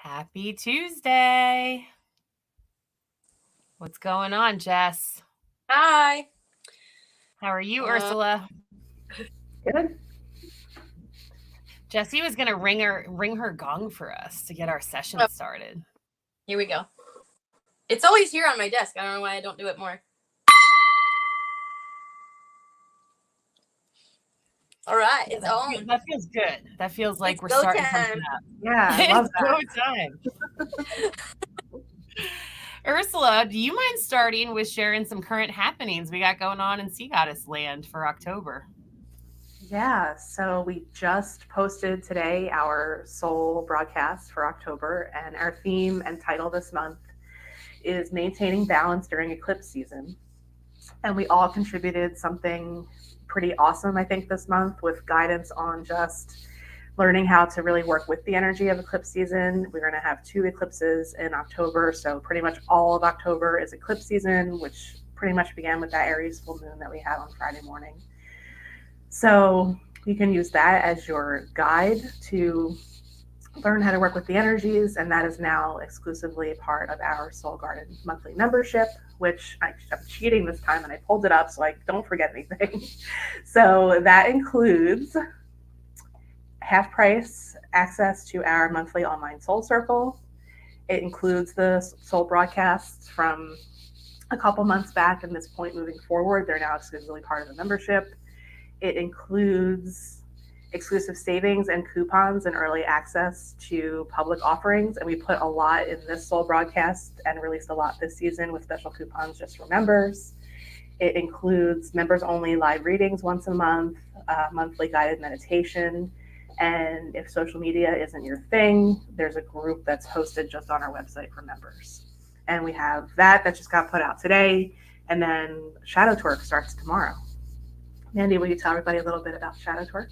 Happy Tuesday. What's going on, Jess? Hi. How are you, Uh, Ursula? Good. Jessie was gonna ring her gong for us to get our session oh, started. here we go. It's always here on my desk. I don't know why I don't do it more. All right, Yeah, it's on. that feels good. That feels like It's we're go starting something time. up. Yeah, I love It's go that. time. Ursula, do you mind starting with sharing some current happenings we got going on in Sea Goddess Land for October? Yeah, so we just posted today our Soul broadcast for October, and our theme and title this month is Maintaining Balance During Eclipse Season. And we all contributed something pretty awesome, I think, this month with guidance on just learning how to really work with the energy of eclipse season. We're going to have two eclipses in October, so pretty much all of October is eclipse season, which pretty much began with that Aries full moon that we had on Friday morning. So you can use that as your guide to learn how to work with the energies, and that is now exclusively a part of our Soul Garden monthly membership, which I'm cheating this time and I pulled it up so I don't forget anything. So that includes half price access to our monthly online Soul Circle. It includes the Soul broadcasts from a couple months back, and this point moving forward, they're now exclusively part of the membership. It includes exclusive savings and coupons and early access to public offerings. And we put a lot in this Soul broadcast and released a lot this season with special coupons just for members. It includes members only live readings once a month, monthly guided meditation. And if social media isn't your thing, there's a group that's hosted just on our website for members. And we have that just got put out today. And then Shadow Twerk starts tomorrow. Mandy, will you tell everybody a little bit about Shadow Twerk?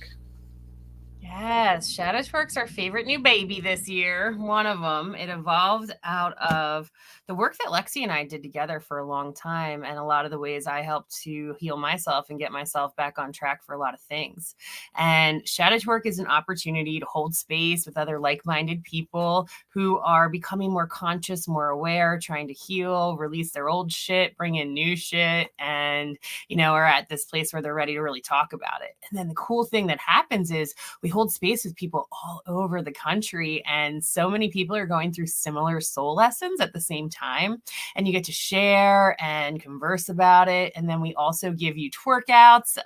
Yes, Shadow Twerk's our favorite new baby this year. One of them. It evolved out of the work that Lexi and I did together for a long time, and a lot of the ways I helped to heal myself and get myself back on track for a lot of things. And Shadow Twerk is an opportunity to hold space with other like-minded people who are becoming more conscious, more aware, trying to heal, release their old shit, bring in new shit, and are at this place where they're ready to really talk about it. And then the cool thing that happens is we hold space with people all over the country, and so many people are going through similar soul lessons at the same time, and you get to share and converse about it. And then we also give you twerkouts,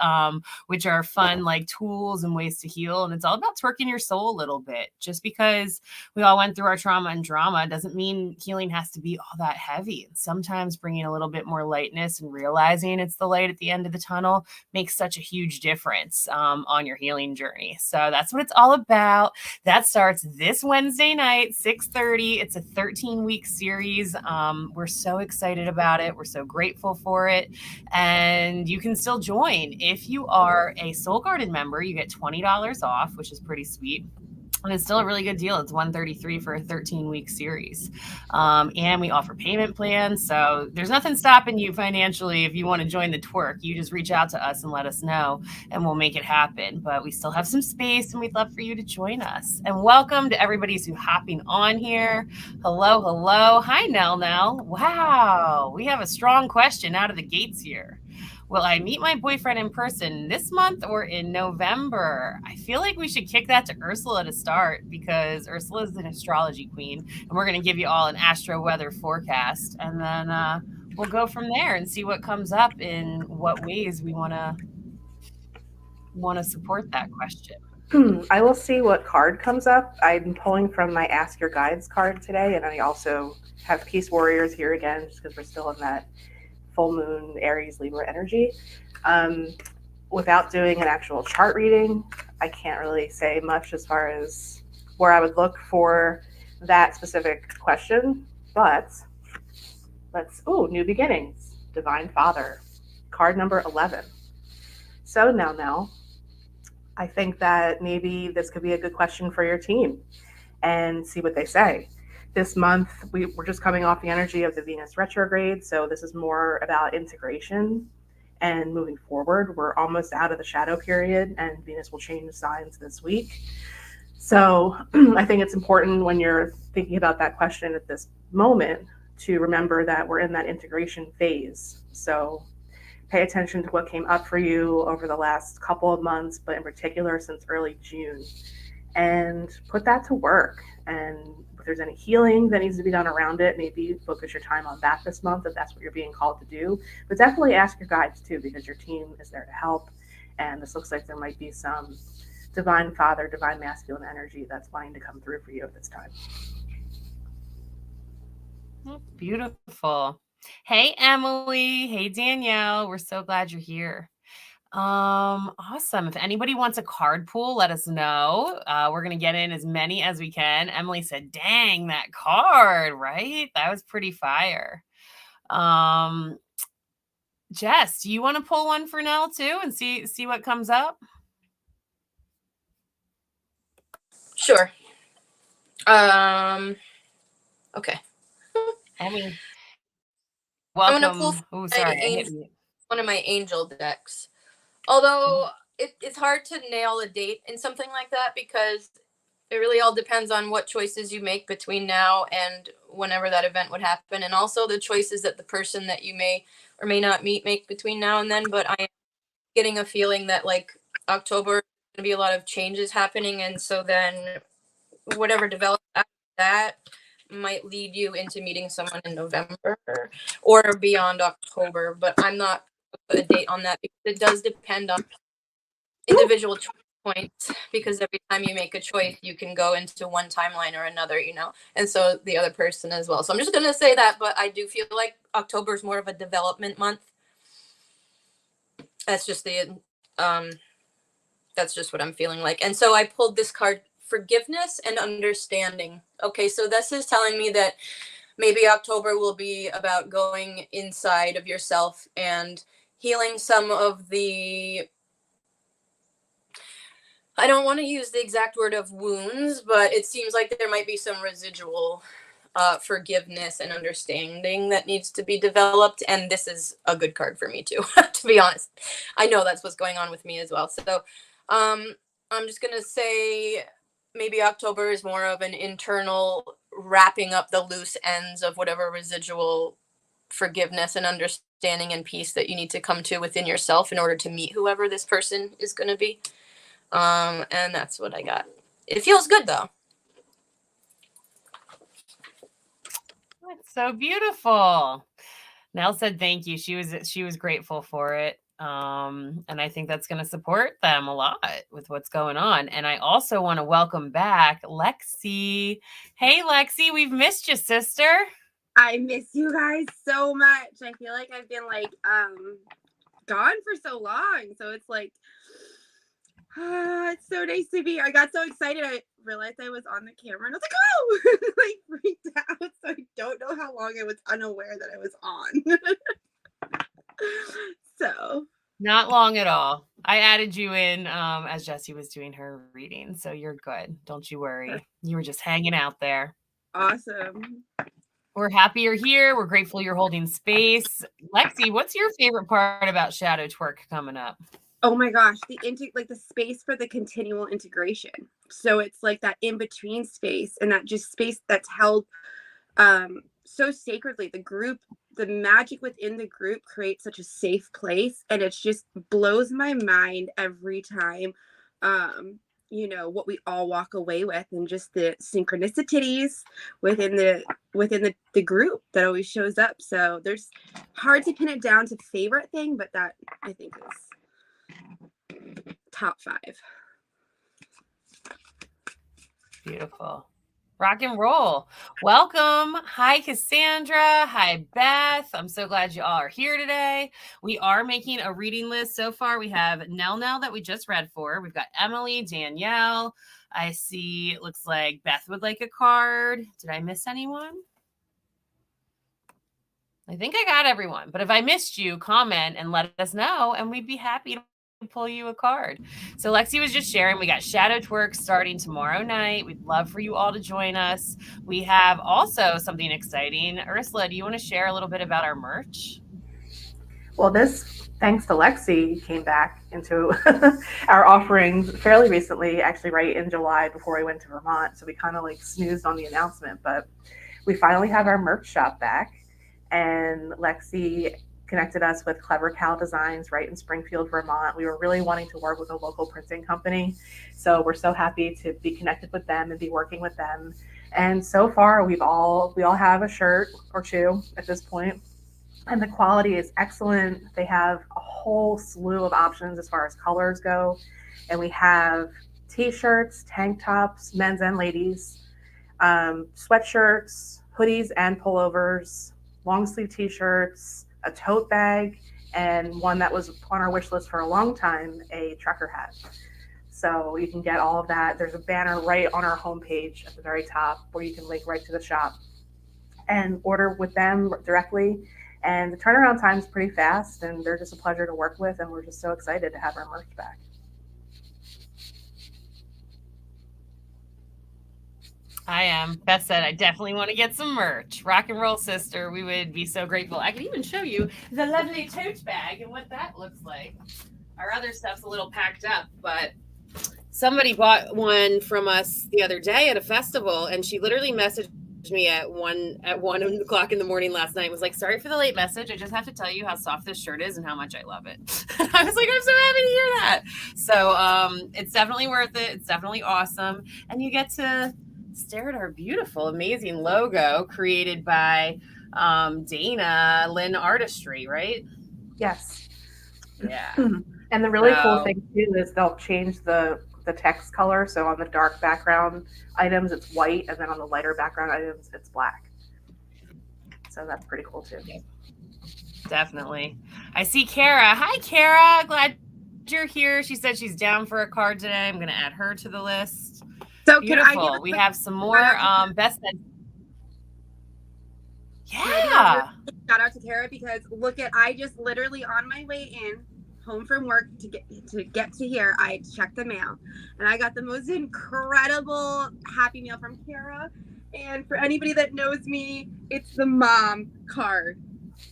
which are fun like tools and ways to heal, and it's all about twerking your soul a little bit. Just because we all went through our trauma and drama doesn't mean healing has to be all that heavy. And sometimes bringing a little bit more lightness and realizing it's the light at the end of the tunnel makes such a huge difference on your healing journey. So that's what it's all about. That starts this Wednesday night, 6:30. It's a 13-week series. We're so excited about it. We're so grateful for it. And you can still join. If you are a Soul Garden member, you get $20 off, which is pretty sweet. And it's still a really good deal. It's $133 for a 13-week series. And we offer payment plans. So there's nothing stopping you financially if you want to join the twerk. You just reach out to us and let us know, and we'll make it happen. But we still have some space, and we'd love for you to join us. And welcome to everybody who's hopping on here. Hello, hello. Hi, Nell. Wow, we have a strong question out of the gates here. Will I meet my boyfriend in person this month or in November? I feel like we should kick that to Ursula to start, because Ursula is an astrology queen, and we're going to give you all an astro weather forecast, and then we'll go from there and see what comes up in what ways we want to support that question. I will see what card comes up. I'm pulling from my Ask Your Guides card today, and I also have Peace Warriors here again, just because we're still in that full moon Aries Libra energy. Um, Without doing an actual chart reading, I can't really say much as far as where I would look for that specific question. But new beginnings, Divine Father, card number 11. So now, I think that maybe this could be a good question for your team and see what they say. This month, we're just coming off the energy of the Venus retrograde, so this is more about integration and moving forward. We're almost out of the shadow period, and Venus will change signs this week. So I think it's important when you're thinking about that question at this moment to remember that we're in that integration phase. So pay attention to what came up for you over the last couple of months, but in particular since early June, and put that to work. And if there's any healing that needs to be done around it, maybe focus your time on that this month if that's what you're being called to do. But definitely ask your guides too, because your team is there to help. And this looks like there might be some divine father, divine masculine energy that's wanting to come through for you at this time. Beautiful. Hey, Emily. Hey, Danielle. We're so glad you're here. Awesome. If anybody wants a card pool, let us know. We're going to get in as many as we can. Emily said, dang, that card, right? That was pretty fire. Jess, do you want to pull one for Nell too and see what comes up? Sure. Okay. Emily, welcome. I'm gonna pull one of my angel decks. Although it's hard to nail a date in something like that because it really all depends on what choices you make between now and whenever that event would happen, and also the choices that the person that you may or may not meet make between now and then. But I am getting a feeling that like October is going to be a lot of changes happening, and so then whatever develops after that might lead you into meeting someone in November or beyond October. But I'm not a date on that because it does depend on individual choice points, because every time you make a choice you can go into one timeline or another, and so the other person as well. So I'm just going to say that, but I do feel like October is more of a development month. That's just that's just what I'm feeling like. And so I pulled this card, forgiveness and understanding. Okay, so this is telling me that maybe October will be about going inside of yourself and healing some of the, I don't want to use the exact word of wounds, but it seems like there might be some residual forgiveness and understanding that needs to be developed. And this is a good card for me too, to be honest. I know that's what's going on with me as well. So I'm just going to say maybe October is more of an internal wrapping up the loose ends of whatever residual forgiveness and understanding and peace that you need to come to within yourself in order to meet whoever this person is going to be. And that's what I got. It feels good though. That's so beautiful. Nell said thank you. She was grateful for it. And I think that's going to support them a lot with what's going on. And I also want to welcome back Lexi. Hey, Lexi, we've missed you, sister. I miss you guys so much. I feel like I've been like gone for so long. So it's like, it's so nice to be here. I got so excited. I realized I was on the camera and I was like, oh, like freaked out. So I don't know how long I was unaware that I was on. So not long at all. I added you in as Jessie was doing her reading. So you're good. Don't you worry. You were just hanging out there. Awesome. We're happy you're here. We're grateful you're holding space. Lexi, what's your favorite part about Shadow Twerk coming up? Oh my gosh, the space for the continual integration. So it's like that in between space, and that just space that's held so sacredly. The group, the magic within the group creates such a safe place, and it just blows my mind every time. What we all walk away with, and just the synchronicities within the group that always shows up. So there's hard to pin it down to favorite thing, but that I think is top 5. Beautiful. Rock and roll. Welcome. Hi, Cassandra. Hi, Beth. I'm so glad you all are here today. We are making a reading list so far. We have Nell that we just read for. We've got Emily, Danielle. I see it looks like Beth would like a card. Did I miss anyone? I think I got everyone. But if I missed you, comment and let us know, and we'd be happy to pull you a card. So Lexi was just sharing, we got Shadow Twerk starting tomorrow night. We'd love for you all to join us. We have also something exciting. Ursula, do you want to share a little bit about our merch? Well, this, thanks to Lexi, came back into our offerings fairly recently, actually right in July before I went to Vermont. So we kind of like snoozed on the announcement, but we finally have our merch shop back. And Lexi connected us with Clever Cow Designs right in Springfield, Vermont. We were really wanting to work with a local printing company. So we're so happy to be connected with them and be working with them. And so far we all have a shirt or two at this point, and the quality is excellent. They have a whole slew of options as far as colors go, and we have t-shirts, tank tops, men's and ladies, sweatshirts, hoodies and pullovers, long sleeve t-shirts, a tote bag, and one that was on our wish list for a long time, a trucker hat. So you can get all of that. There's a banner right on our homepage at the very top where you can link right to the shop and order with them directly. And the turnaround time is pretty fast, and they're just a pleasure to work with, and we're just so excited to have our merch back. I am. Beth said, I definitely want to get some merch. Rock and Roll Sister, we would be so grateful. I could even show you the lovely tote bag and what that looks like. Our other stuff's a little packed up, but somebody bought one from us the other day at a festival, and she literally messaged me at 1 o'clock in the morning last night. Was like, sorry for the late message. I just have to tell you how soft this shirt is and how much I love it. I was like, I'm so happy to hear that. So it's definitely worth it. It's definitely awesome. And you get to stare at our beautiful, amazing logo created by Dana Lynn Artistry, right? Yes. Yeah. And the really cool thing too is they'll change the text color. So on the dark background items, it's white, and then on the lighter background items, it's black. So that's pretty cool too. Definitely. I see Kara. Hi, Kara. Glad you're here. She said she's down for a card today. I'm going to add her to the list. So beautiful. We have some more. Beth said, yeah. Shout out to Kara, because look at, I just literally on my way in home from work to get to here, I checked the mail and I got the most incredible Happy Meal from Kara. And for anybody that knows me, it's the mom card.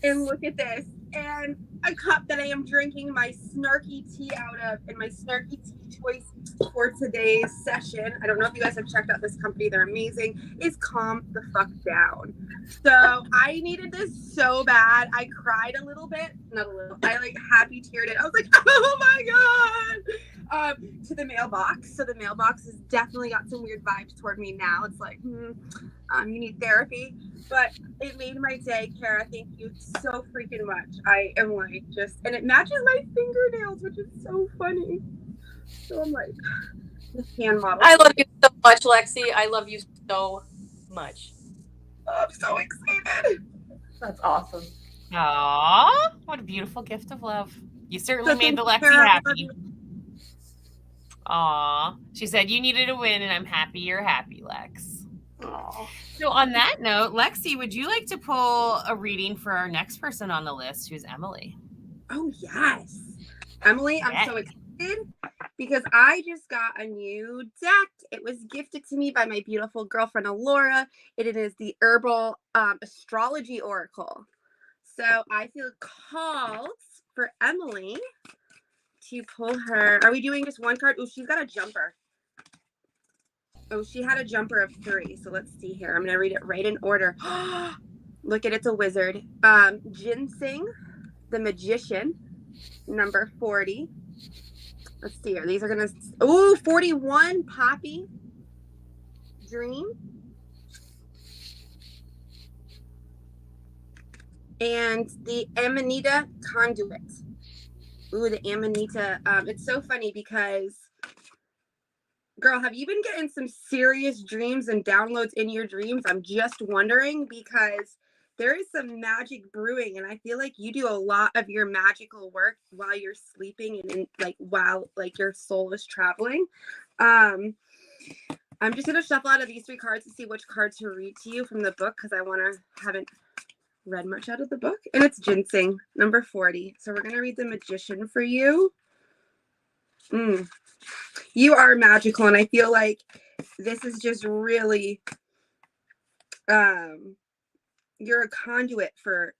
And look at this, and a cup that I am drinking my snarky tea out of, and my snarky tea choice for today's session, I don't know if you guys have checked out this company, they're amazing, is Calm the Fuck Down. So I needed this so bad. I cried a little bit, not a little, I like happy teared it. I was like, oh my God, to the mailbox. So the mailbox has definitely got some weird vibes toward me now. It's like, you need therapy. But it made my day, Kara. Thank you so freaking much. I am like just, and it matches my fingernails, which is so funny. So I'm like, the hand model. I love you so much, Lexi. I love you so much. I'm so excited. That's awesome. Aw, what a beautiful gift of love. You certainly So made the thank Lexi you, Kara. happy. Aw, she said you needed a win, and I'm happy you're happy, Lex. Aww. So on that note, Lexi, would you like to pull a reading for our next person on the list, who's Emily? Oh, yes. Emily, I'm so excited because I just got a new deck. It was gifted to me by my beautiful girlfriend, Alora. It is the Herbal Astrology Oracle. So I feel called for Emily to pull her. Are we doing just one card? Oh, she's got a jumper. Oh, she had a jumper of 3. So let's see here. I'm going to read it right in order. Look at it's a wizard. Ginseng, the Magician, number 40. Let's see here. These are going to, 41, Poppy, Dream. And the Amanita Conduit. Ooh, the Amanita. It's so funny because, girl, have you been getting some serious dreams and downloads in your dreams? I'm just wondering, because there is some magic brewing, and I feel like you do a lot of your magical work while you're sleeping and like while like your soul is traveling. I'm just gonna shuffle out of these 3 cards to see which card to read to you from the book, because haven't read much out of the book. And it's Ginseng, number 40. So we're gonna read the Magician for you. You are magical, and I feel like this is just really you're a conduit for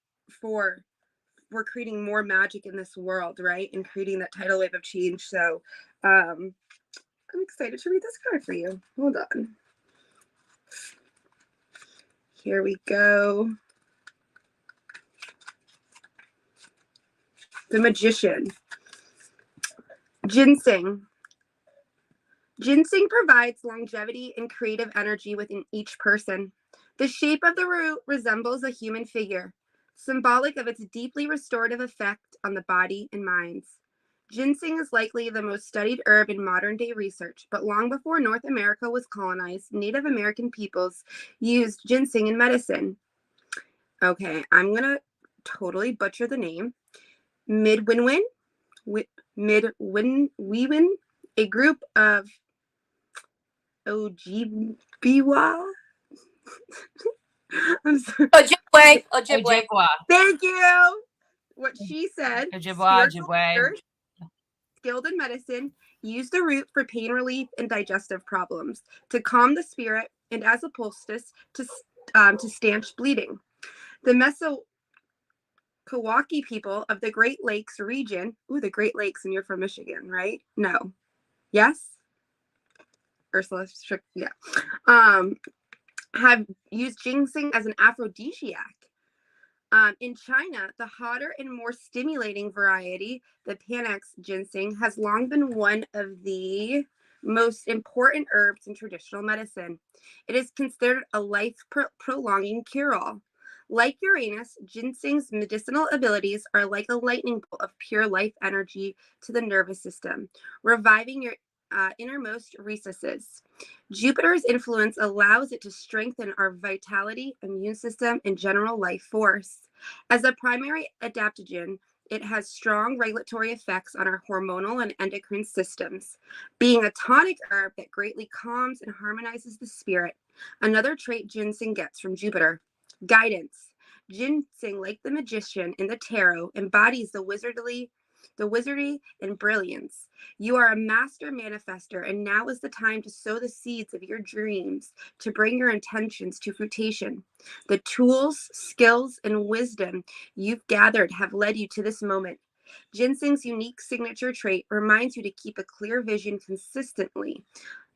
we're creating more magic in this world, right? And creating that tidal wave of change. So I'm excited to read this card for you. Hold on. Here we go. The Magician. Ginseng. Ginseng provides longevity and creative energy within each person. The shape of the root resembles a human figure, symbolic of its deeply restorative effect on the body and minds. Ginseng is likely the most studied herb in modern day research, but long before North America was colonized, Native American peoples used ginseng in medicine. Okay, I'm going to totally butcher the name. Midwinwin, a group of Ojibwa. I'm sorry. Ojibwe. Ojibwa. Thank you. What she said. Ojibwa, spiritual Ojibwe. leaders, skilled in medicine, use the root for pain relief and digestive problems, to calm the spirit, and as a poultice to stanch bleeding. The Meskwaki people of the Great Lakes region. Ooh, the Great Lakes, and you're from Michigan, right? No. Yes? Ursula, yeah. Have used ginseng as an aphrodisiac. In China, the hotter and more stimulating variety, the Panax ginseng, has long been one of the most important herbs in traditional medicine. It is considered a life-prolonging cure-all. Like Uranus, ginseng's medicinal abilities are like a lightning bolt of pure life energy to the nervous system, reviving your innermost recesses. Jupiter's influence allows it to strengthen our vitality, immune system, and general life force. As a primary adaptogen, it has strong regulatory effects on our hormonal and endocrine systems, being a tonic herb that greatly calms and harmonizes the spirit. Another trait ginseng gets from Jupiter: guidance. Ginseng, like the magician in the tarot, embodies the wizardry and brilliance. You are a master manifester, and now is the time to sow the seeds of your dreams, to bring your intentions to fruition. The tools, skills, and wisdom you've gathered have led you to this moment. Ginseng's unique signature trait reminds you to keep a clear vision consistently,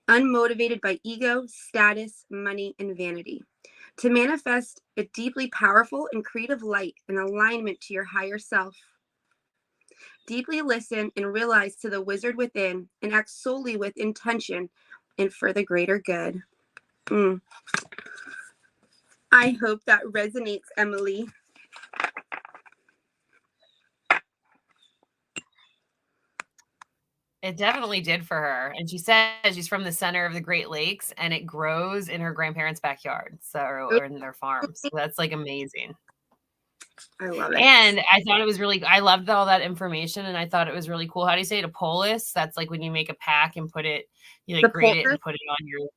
unmotivated by ego, status, money, and vanity. To manifest a deeply powerful and creative light in alignment to your higher self. Deeply listen and realize to the wizard within, and act solely with intention and for the greater good. I hope that resonates, Emily. It definitely did for her. And she said she's from the center of the Great Lakes, and it grows in her grandparents' backyard, or in their farm. So that's like amazing. I love it. And I thought it was I loved all that information, and I thought it was really cool. How do you say it? A polis? That's like when you make a pack and put it, you like grate it and put it on your,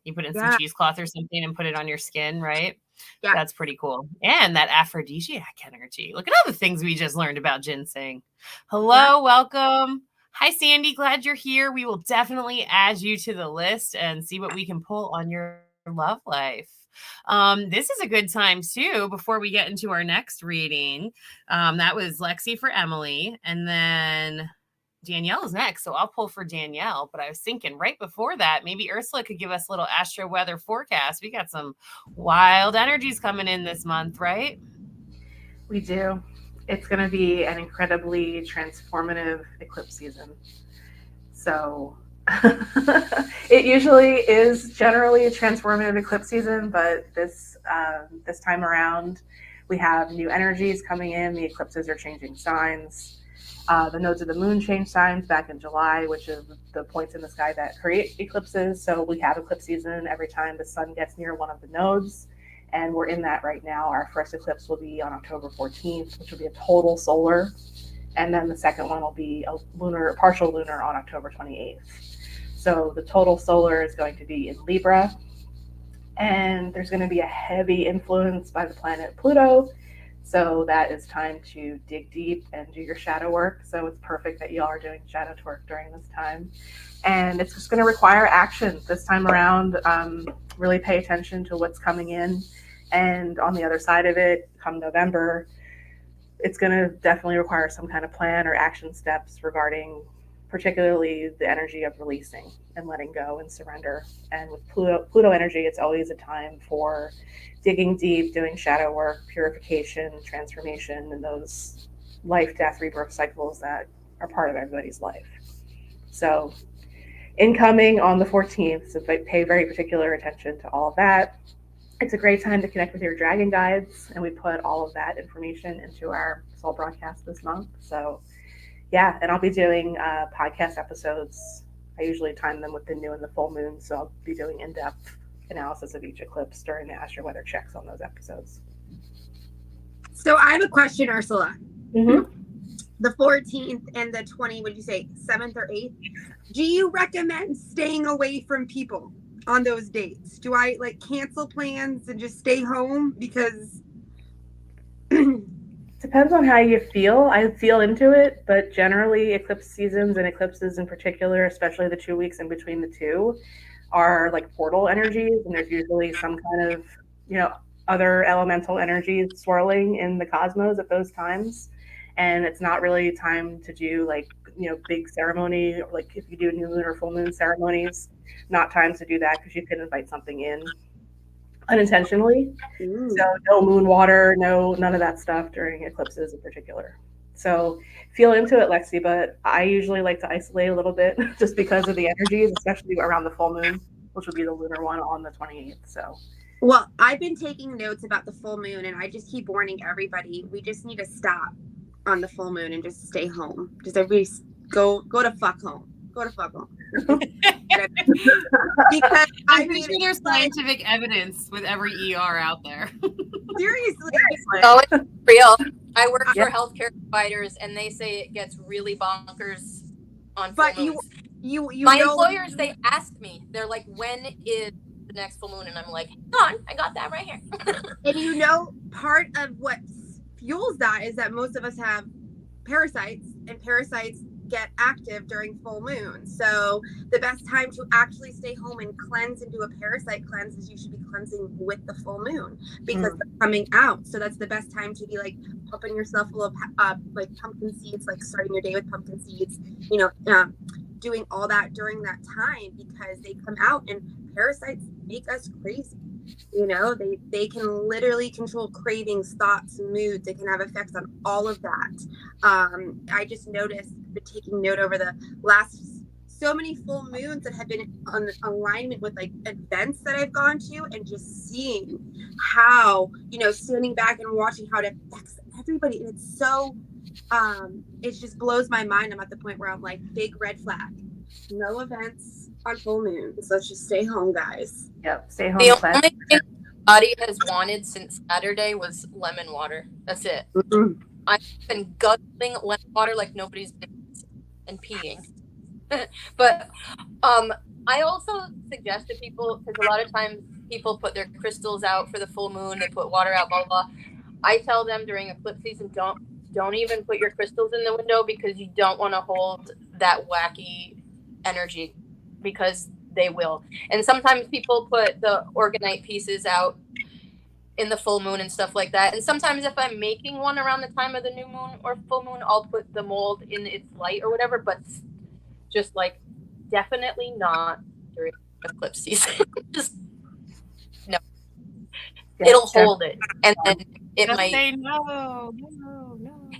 you put in some cheesecloth or something and put it on your skin, right? Yeah. That's pretty cool. And that aphrodisiac energy. Look at all the things we just learned about ginseng. Hello, welcome. Hi, Sandy. Glad you're here. We will definitely add you to the list and see what we can pull on your love life. This is a good time too, before we get into our next reading. That was Lexi for Emily, and then Danielle is next. So I'll pull for Danielle, but I was thinking right before that, maybe Ursula could give us a little astro weather forecast. We got some wild energies coming in this month, right? We do. It's going to be an incredibly transformative eclipse season. So it usually is generally a transformative eclipse season, but this time around, we have new energies coming in. The eclipses are changing signs. The nodes of the moon change signs back in July, which is the points in the sky that create eclipses. So we have eclipse season every time the sun gets near one of the nodes. And we're in that right now. Our first eclipse will be on October 14th, which will be a total solar. And then the second one will be a partial lunar on October 28th. So the total solar is going to be in Libra. And there's going to be a heavy influence by the planet Pluto. So that is time to dig deep and do your shadow work. So it's perfect that y'all are doing shadow work during this time. And it's just going to require action this time around. Really pay attention to what's coming in. And on the other side of it, come November, it's going to definitely require some kind of plan or action steps regarding particularly the energy of releasing and letting go and surrender. And with Pluto energy, it's always a time for digging deep, doing shadow work, purification, transformation, and those life, death, rebirth cycles that are part of everybody's life. So incoming on the 14th, so pay very particular attention to all of that. It's a great time to connect with your dragon guides, and we put all of that information into our soul broadcast this month. So yeah, and I'll be doing podcast episodes. I usually time them with the new and the full moon, so I'll be doing in-depth analysis of each eclipse during the astro weather checks on those episodes. So I have a question, Ursula. Mm-hmm. The 14th and the 7th or 8th, do you recommend staying away from people on those dates? Do I like cancel plans and just stay home? Because depends on how you feel. I feel into it, but generally eclipse seasons and eclipses in particular, especially the 2 weeks in between the two, are like portal energies, and there's usually some kind of, other elemental energies swirling in the cosmos at those times. And it's not really time to do big ceremony, like if you do new moon or full moon ceremonies, not time to do that because you could invite something in unintentionally. So no moon water, none of that stuff during eclipses in particular. So feel into it, Lexi, but I usually like to isolate a little bit just because of the energies, especially around the full moon, which would be the lunar one on the 28th. So. Well, I've been taking notes about the full moon, and I just keep warning everybody, we just need to stop on the full moon and just stay home. Just everybody go to fuck home. Go to fuck home. Because I'm pretty sure there's scientific evidence with every ER out there. Seriously. Oh, it's real. I work for healthcare providers, and they say it gets really bonkers on full moons. You my employers, they ask me, they're like, when is the next full moon? And I'm like, hang on, I got that right here. And part of what fuels that is that most of us have parasites, and parasites get active during full moon. So the best time to actually stay home and cleanse and do a parasite cleanse is you should be cleansing with the full moon because they're coming out. So that's the best time to be like pumping yourself full of like pumpkin seeds, like starting your day with pumpkin seeds, doing all that during that time because they come out, and parasites make us crazy. They can literally control cravings, thoughts, moods. They can have effects on all of that. I just noticed, taking note over the last so many full moons that have been on alignment with like events that I've gone to, and just seeing how, standing back and watching how it affects everybody. And it's so, it just blows my mind. I'm at the point where I'm like, big red flag. No events on full moons. Let's just stay home, guys. Yep, stay home. The only thing my body has wanted since Saturday was lemon water. That's it. Mm-hmm. I've been guzzling lemon water like nobody's business and peeing. But I also suggest to people, because a lot of times people put their crystals out for the full moon, they put water out, blah, blah, blah. I tell them during eclipse season, don't even put your crystals in the window because you don't want to hold that wacky energy, because they will. And sometimes people put the organite pieces out in the full moon and stuff like that. And sometimes if I'm making one around the time of the new moon or full moon, I'll put the mold in its light or whatever, but just like definitely not during eclipse season. Just no. Yeah, it'll hold it, and then it just might say no.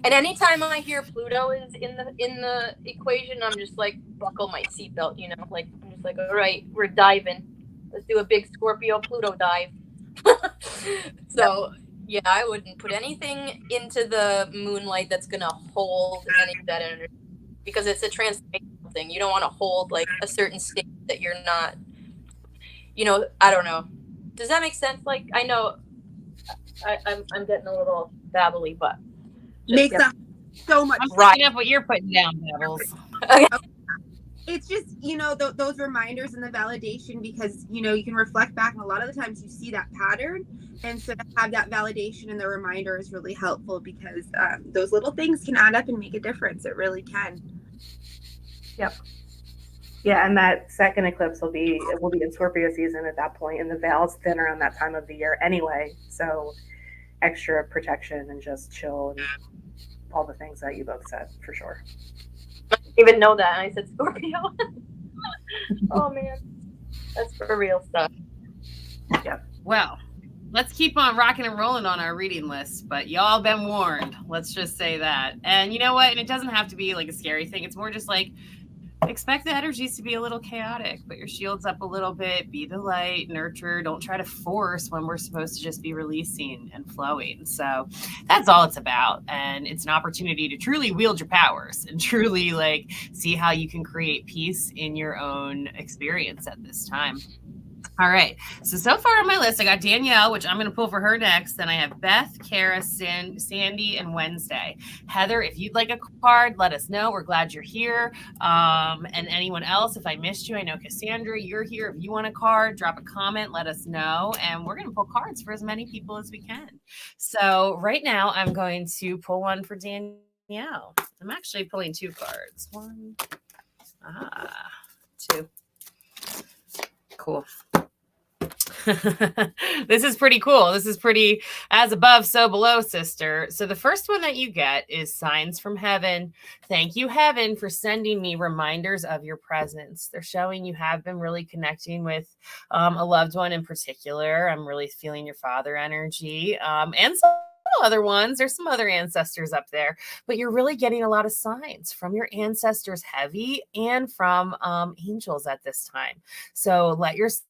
And anytime I hear Pluto is in the equation, I'm just like, buckle my seatbelt, like I'm just like, all right, we're diving. Let's do a big Scorpio Pluto dive. So yeah, I wouldn't put anything into the moonlight that's gonna hold any of that energy, because it's a transformational thing. You don't want to hold like a certain state that you're not, I don't know. Does that make sense? Like, I know I'm getting a little babbly, but makes so much I'm sense. picking up what you're putting down, Pebbles. Okay. It's just, those reminders and the validation, because, you can reflect back, and a lot of the times you see that pattern. And so to have that validation and the reminder is really helpful, because those little things can add up and make a difference. It really can. Yep. Yeah, and that second eclipse will be in Scorpio season at that point, and the veil's thin around that time of the year anyway. So extra protection and just chill and all the things that you both said, for sure. I didn't even know that. And I said Scorpio. Oh man, that's for real stuff. Well, let's keep on rocking and rolling on our reading list, but y'all been warned. Let's just say that. And you know what? And it doesn't have to be like a scary thing. It's more just like, expect the energies to be a little chaotic. Put your shields up a little bit. Be the light, nurture. Don't try to force when we're supposed to just be releasing and flowing. So that's all it's about. And it's an opportunity to truly wield your powers and truly like see how you can create peace in your own experience at this time. All right. So far on my list, I got Danielle, which I'm going to pull for her next. Then I have Beth, Kara, Sandy, and Wednesday. Heather, if you'd like a card, let us know. We're glad you're here. And anyone else, if I missed you, I know Cassandra, you're here. If you want a card, drop a comment, let us know. And we're going to pull cards for as many people as we can. So right now, I'm going to pull one for Danielle. I'm actually pulling 2 cards. 1, 2. Cool. This is pretty cool. This is pretty as above, so below, sister. So the first one that you get is Signs from Heaven. Thank you, Heaven, for sending me reminders of your presence. They're showing you have been really connecting with a loved one in particular. I'm really feeling your father energy and some other ones. There's some other ancestors up there, but you're really getting a lot of signs from your ancestors, heavy, and from angels at this time. So let yourself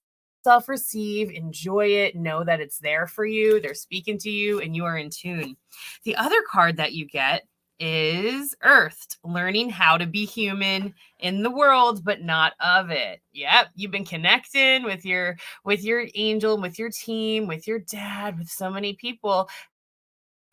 receive, enjoy it, know that it's there for you. They're speaking to you and you are in tune. The other card that you get is Earthed, learning how to be human in the world, but not of it. Yep. You've been connecting with your angel, with your team, with your dad, with so many people.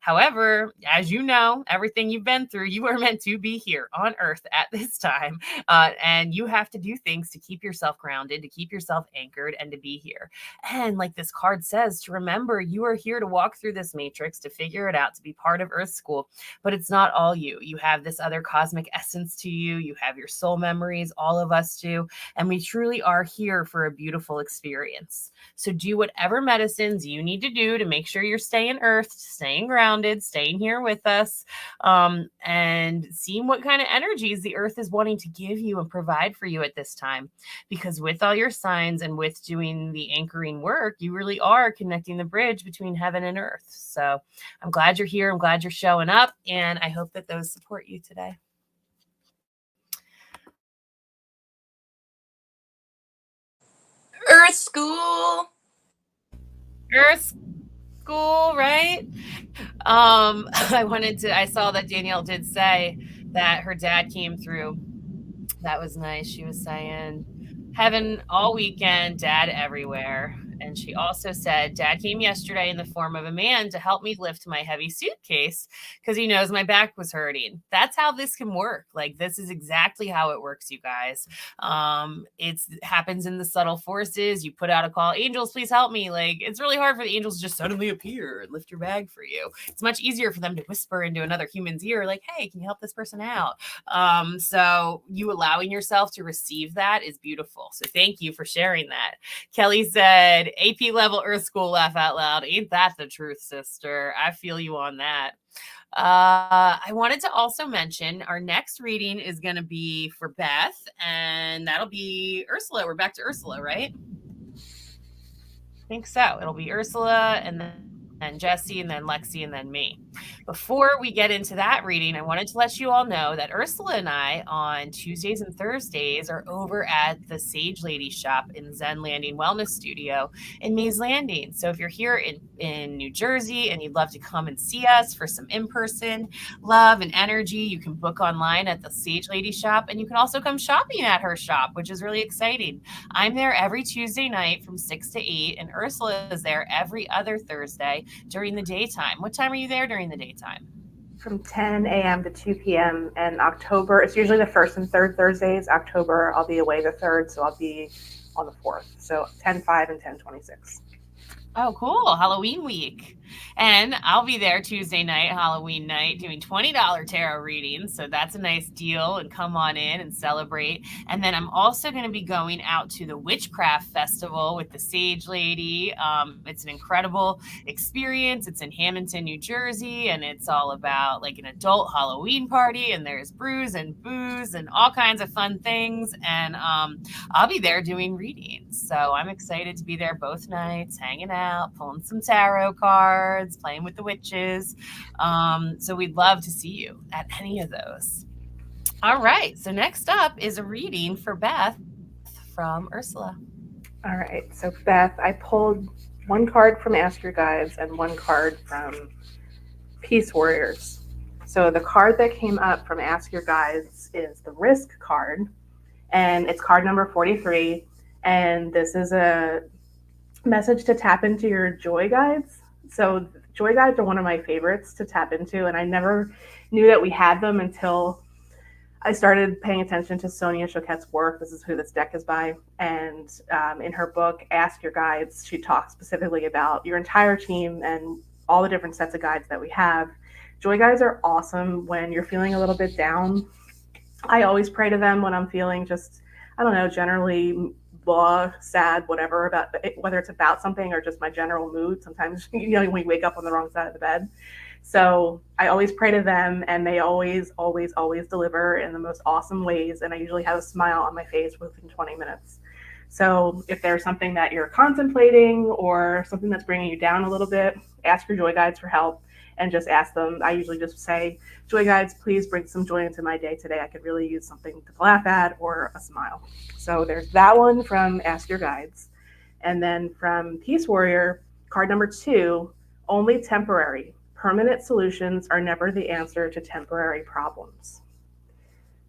However, as you know, everything you've been through, you are meant to be here on Earth at this time. And you have to do things to keep yourself grounded, to keep yourself anchored, and to be here. And like this card says, to remember you are here to walk through this matrix, to figure it out, to be part of Earth School. But it's not all you. You have this other cosmic essence to you. You have your soul memories. All of us do. And we truly are here for a beautiful experience. So do whatever medicines you need to do to make sure you're staying earthed, staying grounded, staying here with us, and seeing what kind of energies the earth is wanting to give you and provide for you at this time. Because with all your signs and with doing the anchoring work, you really are connecting the bridge between heaven and earth. So I'm glad you're here. I'm glad you're showing up. And I hope that those support you today. Earth School. Earth School, right? I saw that Danielle did say that her dad came through. That was nice. She was saying heaven all weekend, dad everywhere. And she also said, Dad came yesterday in the form of a man to help me lift my heavy suitcase because he knows my back was hurting. That's how this can work. Like, this is exactly how it works, you guys. It happens in the subtle forces. You put out a call, angels, please help me. Like, it's really hard for the angels to just suddenly appear and lift your bag for you. It's much easier for them to whisper into another human's ear, like, hey, can you help this person out? So you allowing yourself to receive that is beautiful. So thank you for sharing that. Kelly said, AP level Earth School, laugh out loud. Ain't that the truth, sister? I feel you on that. I wanted to also mention our next reading is going to be for Beth, and that'll be Ursula. We're back to Ursula, right? I think so. It'll be Ursula and then Jesse and then Lexi and then me. Before we get into that reading, I wanted to let you all know that Ursula and I on Tuesdays and Thursdays are over at the Sage Lady shop in Zen Landing Wellness Studio in Mays Landing. So if you're here in New Jersey and you'd love to come and see us for some in-person love and energy, you can book online at the Sage Lady shop, and you can also come shopping at her shop, which is really exciting. I'm there every Tuesday night from 6 to 8, and Ursula is there every other Thursday during the daytime. What time are you there during the daytime? From 10 a.m. to 2 p.m. in October. It's usually the first and third Thursdays. October, I'll be away the 3rd, so I'll be on the 4th. So 10:05 and 10:26. Oh, cool. Halloween week. And I'll be there Tuesday night, Halloween night, doing $20 tarot readings. So that's a nice deal. And come on in and celebrate. And then I'm also going to be going out to the Witchcraft Festival with the Sage Lady. It's an incredible experience. It's in Hamilton, New Jersey. And it's all about like an adult Halloween party. And there's brews and booze and all kinds of fun things. And I'll be there doing readings. So I'm excited to be there both nights, hanging out, pulling some tarot cards, playing with the witches. So we'd love to see you at any of those. All right. So next up is a reading for Beth from Ursula. All right. So Beth, I pulled one card from Ask Your Guides and one card from Peace Warriors. So the card that came up from Ask Your Guides is the Risk card, and it's card number 43. And this is a message to tap into your joy guides. So joy guides are one of my favorites to tap into, and I never knew that we had them until I started paying attention to Sonia Choquette's work. This is who this deck is by. And in her book, Ask Your Guides, she talks specifically about your entire team and all the different sets of guides that we have. Joy guides are awesome when you're feeling a little bit down. I always pray to them when I'm feeling just, I don't know, generally blah, sad, whatever, about whether it's about something or just my general mood. Sometimes, when you wake up on the wrong side of the bed. So I always pray to them, and they always, always, always deliver in the most awesome ways. And I usually have a smile on my face within 20 minutes. So if there's something that you're contemplating or something that's bringing you down a little bit, ask your joy guides for help and just ask them. I usually just say, joy guides, please bring some joy into my day today. I could really use something to laugh at or a smile. So there's that one from Ask Your Guides. And then from Peace Warrior, card number 2, only temporary. Permanent solutions are never the answer to temporary problems.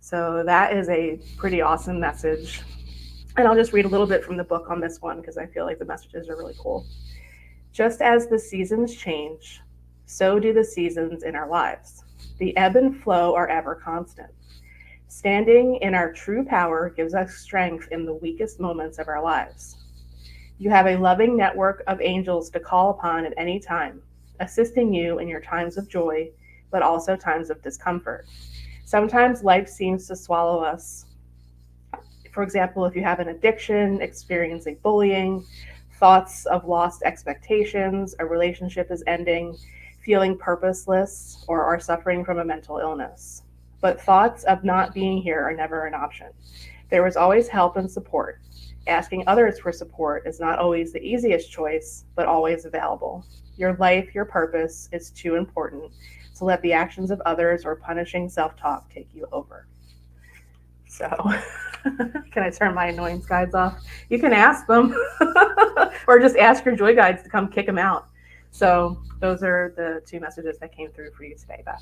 So that is a pretty awesome message. And I'll just read a little bit from the book on this one because I feel like the messages are really cool. Just as the seasons change, so do the seasons in our lives. The ebb and flow are ever constant. Standing in our true power gives us strength in the weakest moments of our lives. You have a loving network of angels to call upon at any time, assisting you in your times of joy, but also times of discomfort. Sometimes life seems to swallow us. For example, if you have an addiction, experiencing bullying, thoughts of lost expectations, a relationship is ending, feeling purposeless, or are suffering from a mental illness. But thoughts of not being here are never an option. There is always help and support. Asking others for support is not always the easiest choice, but always available. Your life, your purpose is too important to let the actions of others or punishing self-talk take you over. So, can I turn my annoyance guides off? You can ask them, or just ask your joy guides to come kick them out. So those are the 2 messages that came through for you today, Beth.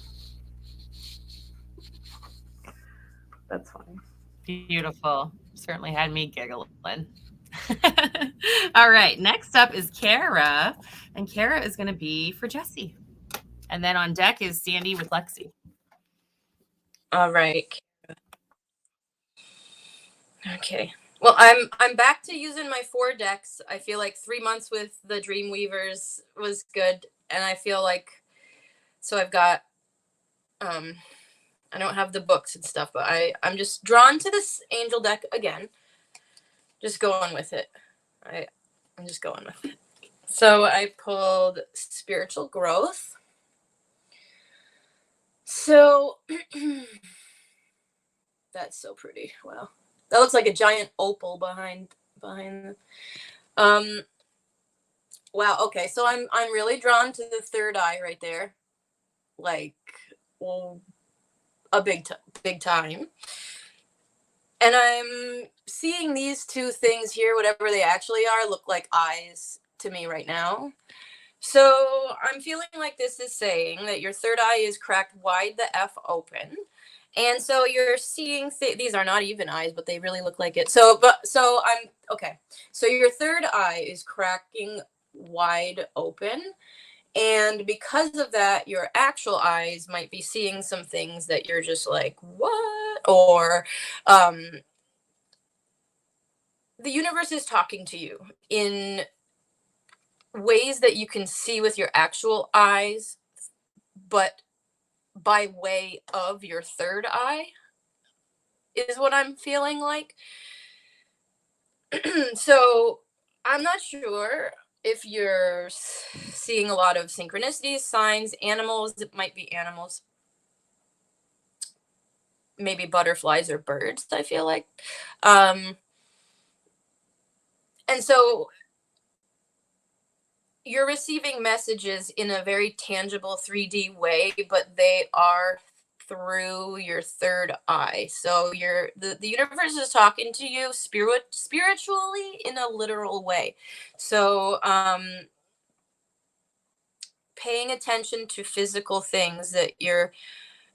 That's funny. Beautiful. Certainly had me giggling. All right. Next up is Kara. And Kara is going to be for Jesse. And then on deck is Sandy with Lexi. All right. Okay. Well, I'm back to using my 4 decks. I feel like 3 months with the Dreamweavers was good, and I feel like I've got I don't have the books and stuff, but I'm just drawn to this angel deck again. Just going with it. I'm just going with it. So I pulled Spiritual Growth. So that's so pretty. Wow. That looks like a giant opal behind them. Wow, okay. So I'm really drawn to the third eye right there. Like, well, a big time. And I'm seeing these 2 things here, whatever they actually are, look like eyes to me right now. So I'm feeling like this is saying that your third eye is cracked wide the F open. And so you're seeing, these are not even eyes, but they really look like it. So I'm, okay. So your third eye is cracking wide open. And because of that, your actual eyes might be seeing some things that you're just like, what? Or the universe is talking to you in ways that you can see with your actual eyes, but by way of your third eye is what I'm feeling like. So I'm not sure if you're seeing a lot of synchronicities, signs, animals. It might be animals, maybe butterflies or birds, I feel like. And so you're receiving messages in a very tangible 3D way, but they are through your third eye. So the universe is talking to you spiritually in a literal way. So paying attention to physical things that you're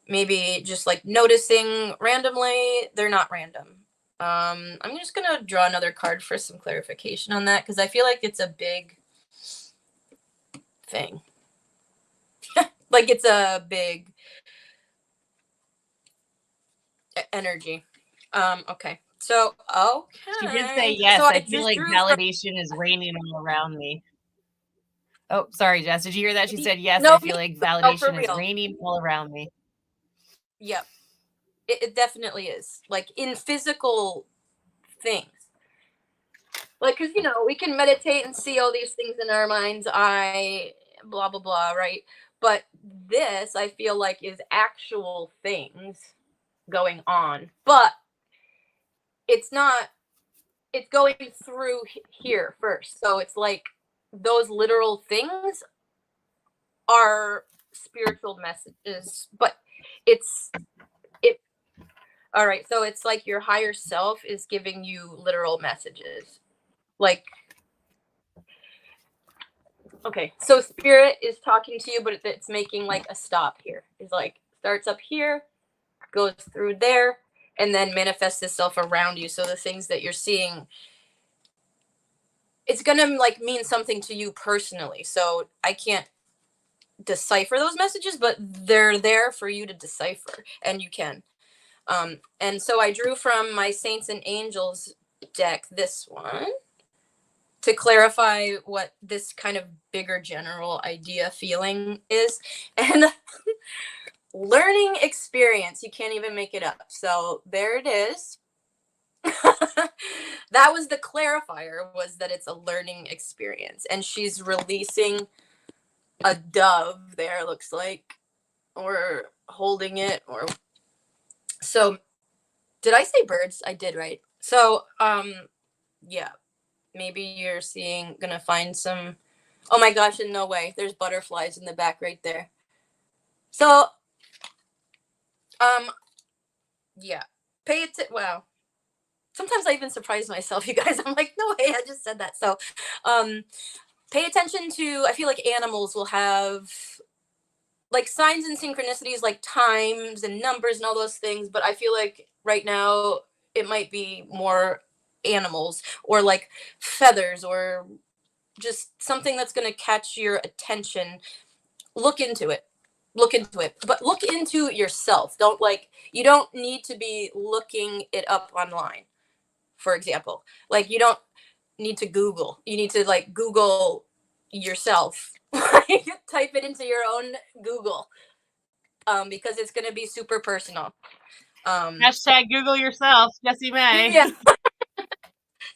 maybe just like noticing randomly, they're not random. I'm just gonna draw another card for some clarification on that, because I feel like it's a big thing. Like it's a big energy. Okay. So, okay. She did say yes. So I feel like drew validation is raining all around me. Oh, sorry, Jess. Did you hear that? She said yes. No, I feel like validation is real. raining all around me. Yep. It definitely is. Like in physical things. Like, because, we can meditate and see all these things in our mind's eye, blah, blah, blah, right? But this, I feel like, is actual things going on. But it's not, it's going through here first. So it's like those literal things are spiritual messages, but all right. So it's like your higher self is giving you literal messages. Like, okay, so spirit is talking to you, but it's making like a stop here. It's like starts up here, goes through there, and then manifests itself around you. So the things that you're seeing, it's gonna like mean something to you personally. So I can't decipher those messages, but they're there for you to decipher, and you can. And so I drew from my Saints and Angels deck this one to clarify what this kind of bigger general idea feeling is. And learning experience, you can't even make it up. So there it is. That was the clarifier, was that it's a learning experience. And she's releasing a dove there, looks like, or holding it, or so did I say birds? I did, right? So yeah, maybe you're gonna find some, oh my gosh, in no way, there's butterflies in the back right there. So yeah, pay it. Wow, sometimes I even surprise myself, you guys. I'm like, no way, I just said that. So pay attention to, I feel like animals will have like signs and synchronicities, like times and numbers and all those things, but I feel like right now it might be more animals or like feathers or just something that's going to catch your attention. Look into it, but look into yourself. You don't need to be looking it up online, for example. Like, you don't need to Google, you need to like Google yourself. Type it into your own Google, because it's going to be super personal. Hashtag Google yourself, Jessie May. Yeah.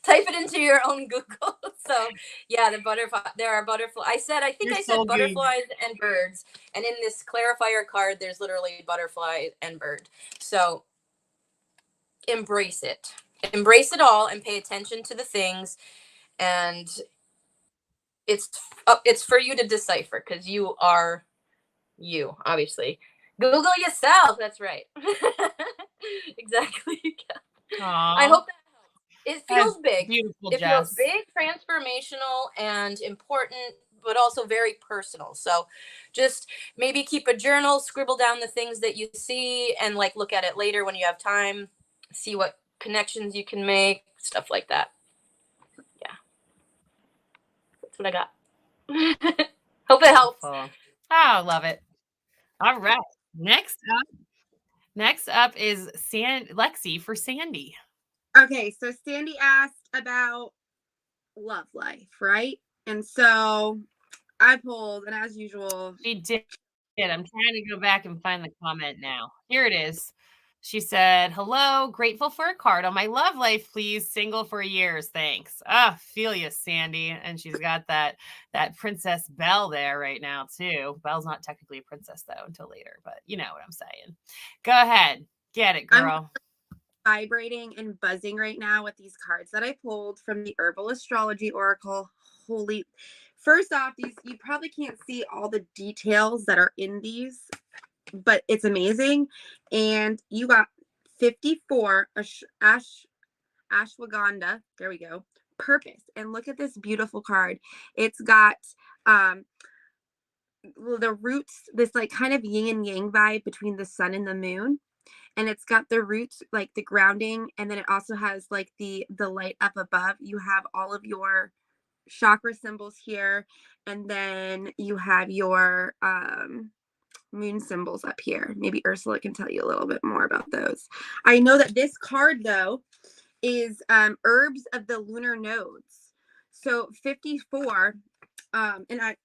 Type it into your own Google. So yeah, there are butterflies. I said butterflies and birds. And in this clarifier card, there's literally butterfly and bird. So embrace it. Embrace it all and pay attention to the things. And it's for you to decipher, because you are you, obviously. Google yourself. That's right. Exactly. I hope that it feels big. Beautiful, it Jess. feels big, transformational, and important, but also very personal. So just maybe keep a journal, scribble down the things that you see, and like look at it later when you have time, see what connections you can make, stuff like that. Yeah. That's what I got. Hope it helps. Oh, I love it. All right. Next up is Lexi for Sandy. Okay, so Sandy asked about love life, right? And so I pulled, and as usual, She did. I'm trying to go back and find the comment now. Here it is. She said, "Hello, grateful for a card on my love life, please. Single for years, thanks." Ah, feel you, Sandy. And she's got that Princess Belle there right now too. Belle's not technically a princess though until later, but you know what I'm saying. Go ahead, get it, girl. I'm vibrating and buzzing right now with these cards that I pulled from the Herbal Astrology Oracle. Holy! First off, these, you probably can't see all the details that are in these, but it's amazing. And you got 54 ashwagandha. There we go. Purpose. And look at this beautiful card. It's got the roots, this like kind of yin and yang vibe between the sun and the moon. And it's got the roots, like the grounding, and then it also has like the light up above. You have all of your chakra symbols here, and then you have your moon symbols up here. Maybe Ursula can tell you a little bit more about those. I know that this card though is herbs of the lunar nodes. So 54, and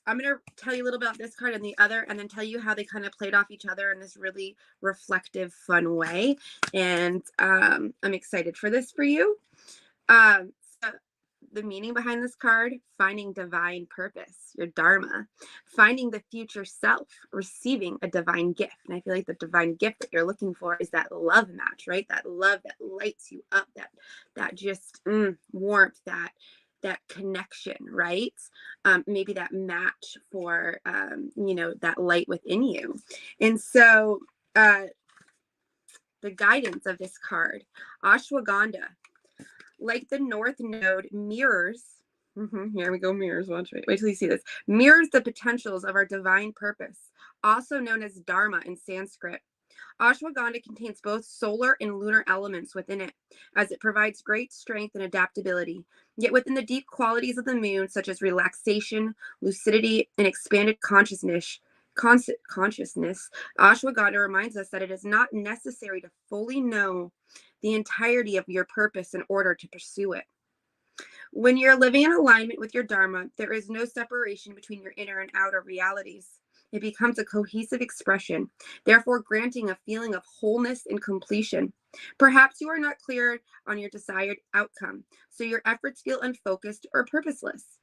I'm going to tell you a little about this card and the other, and then tell you how they kind of played off each other in this really reflective, fun way. And I'm excited for this for you. So the meaning behind this card: finding divine purpose, your dharma, finding the future self, receiving a divine gift. And I feel like the divine gift that you're looking for is that love match, right? That love that lights you up, that just warmth, that connection, right? Maybe that match for, that light within you. And so the guidance of this card: ashwagandha, like the North Node, mirrors. Here we go, mirrors. Wait till you see this. Mirrors the potentials of our divine purpose, also known as dharma in Sanskrit. Ashwagandha contains both solar and lunar elements within it, as it provides great strength and adaptability. Yet within the deep qualities of the moon, such as relaxation, lucidity, and expanded consciousness, ashwagandha reminds us that it is not necessary to fully know the entirety of your purpose in order to pursue it. When you're living in alignment with your dharma, there is no separation between your inner and outer realities. It becomes a cohesive expression, therefore granting a feeling of wholeness and completion. Perhaps you are not clear on your desired outcome, so your efforts feel unfocused or purposeless.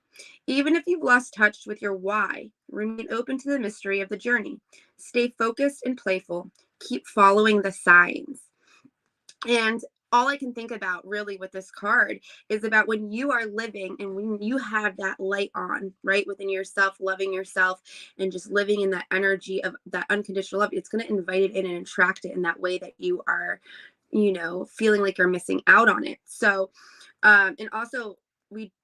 Even if you've lost touch with your why, remain open to the mystery of the journey. Stay focused and playful. Keep following the signs. And all I can think about really with this card is about when you are living and when you have that light on, right, within yourself, loving yourself and just living in that energy of that unconditional love. It's going to invite it in and attract it in that way that you are, feeling like you're missing out on it. So, and also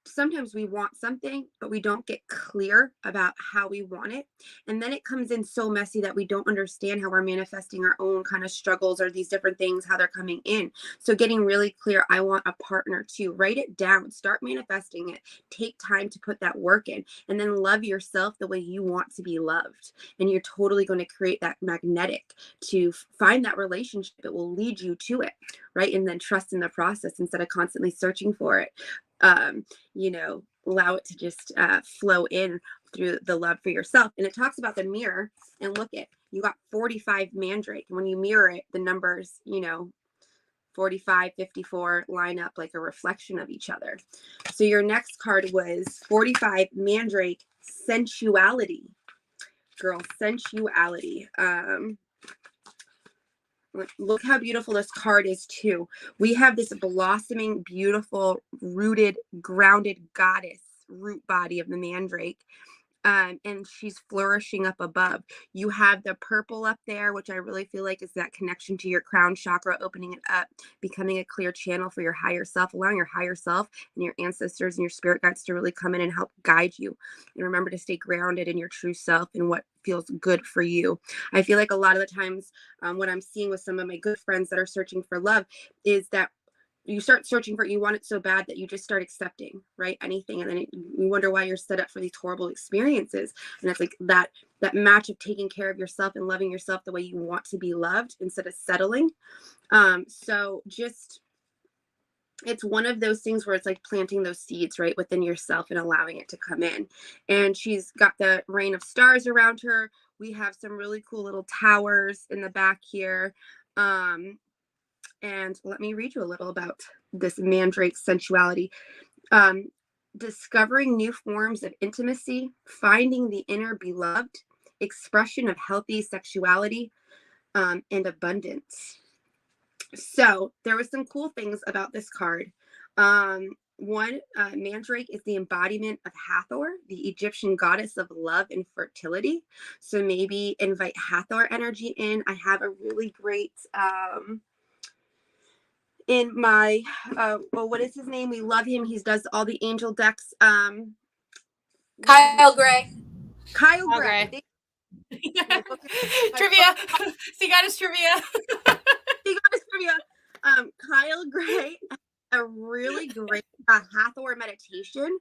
sometimes we want something, but we don't get clear about how we want it. And then it comes in so messy that we don't understand how we're manifesting our own kind of struggles or these different things, how they're coming in. So getting really clear, I want a partner too. Write it down, start manifesting it, take time to put that work in, and then love yourself the way you want to be loved. And you're totally going to create that magnetic to find that relationship. It will lead you to it, right? And then trust in the process instead of constantly searching for it. Allow it to just flow in through the love for yourself. And it talks about the mirror, and look at, you got 45 mandrake. And when you mirror it, the numbers, 45, 54 line up like a reflection of each other. So your next card was 45 mandrake, sensuality. Girl, sensuality. Look how beautiful this card is too. We have this blossoming, beautiful, rooted, grounded goddess root body of the mandrake. And she's flourishing up above. You have the purple up there, which I really feel like is that connection to your crown chakra, opening it up, becoming a clear channel for your higher self, allowing your higher self and your ancestors and your spirit guides to really come in and help guide you. And remember to stay grounded in your true self and what feels good for you. I feel like a lot of the times what I'm seeing with some of my good friends that are searching for love is that you start searching for it, you want it so bad that you just start accepting, right? Anything. And then you wonder why you're set up for these horrible experiences. And it's like that match of taking care of yourself and loving yourself the way you want to be loved instead of settling. So just it's one of those things where it's like planting those seeds right within yourself and allowing it to come in. And she's got the rain of stars around her. We have some really cool little towers in the back here. And let me read you a little about this mandrake sensuality. Discovering new forms of intimacy, finding the inner beloved, expression of healthy sexuality, and abundance. So there were some cool things about this card. One, Mandrake is the embodiment of Hathor, the Egyptian goddess of love and fertility. So maybe invite Hathor energy in. I have a really great, in my, well, what is his name? We love him. He does all the angel decks. Kyle Gray. Kyle Kyle Gray. Gray. Trivia. Sea Goddess trivia. Sea Goddess trivia. Kyle Gray, a really great Hathor meditation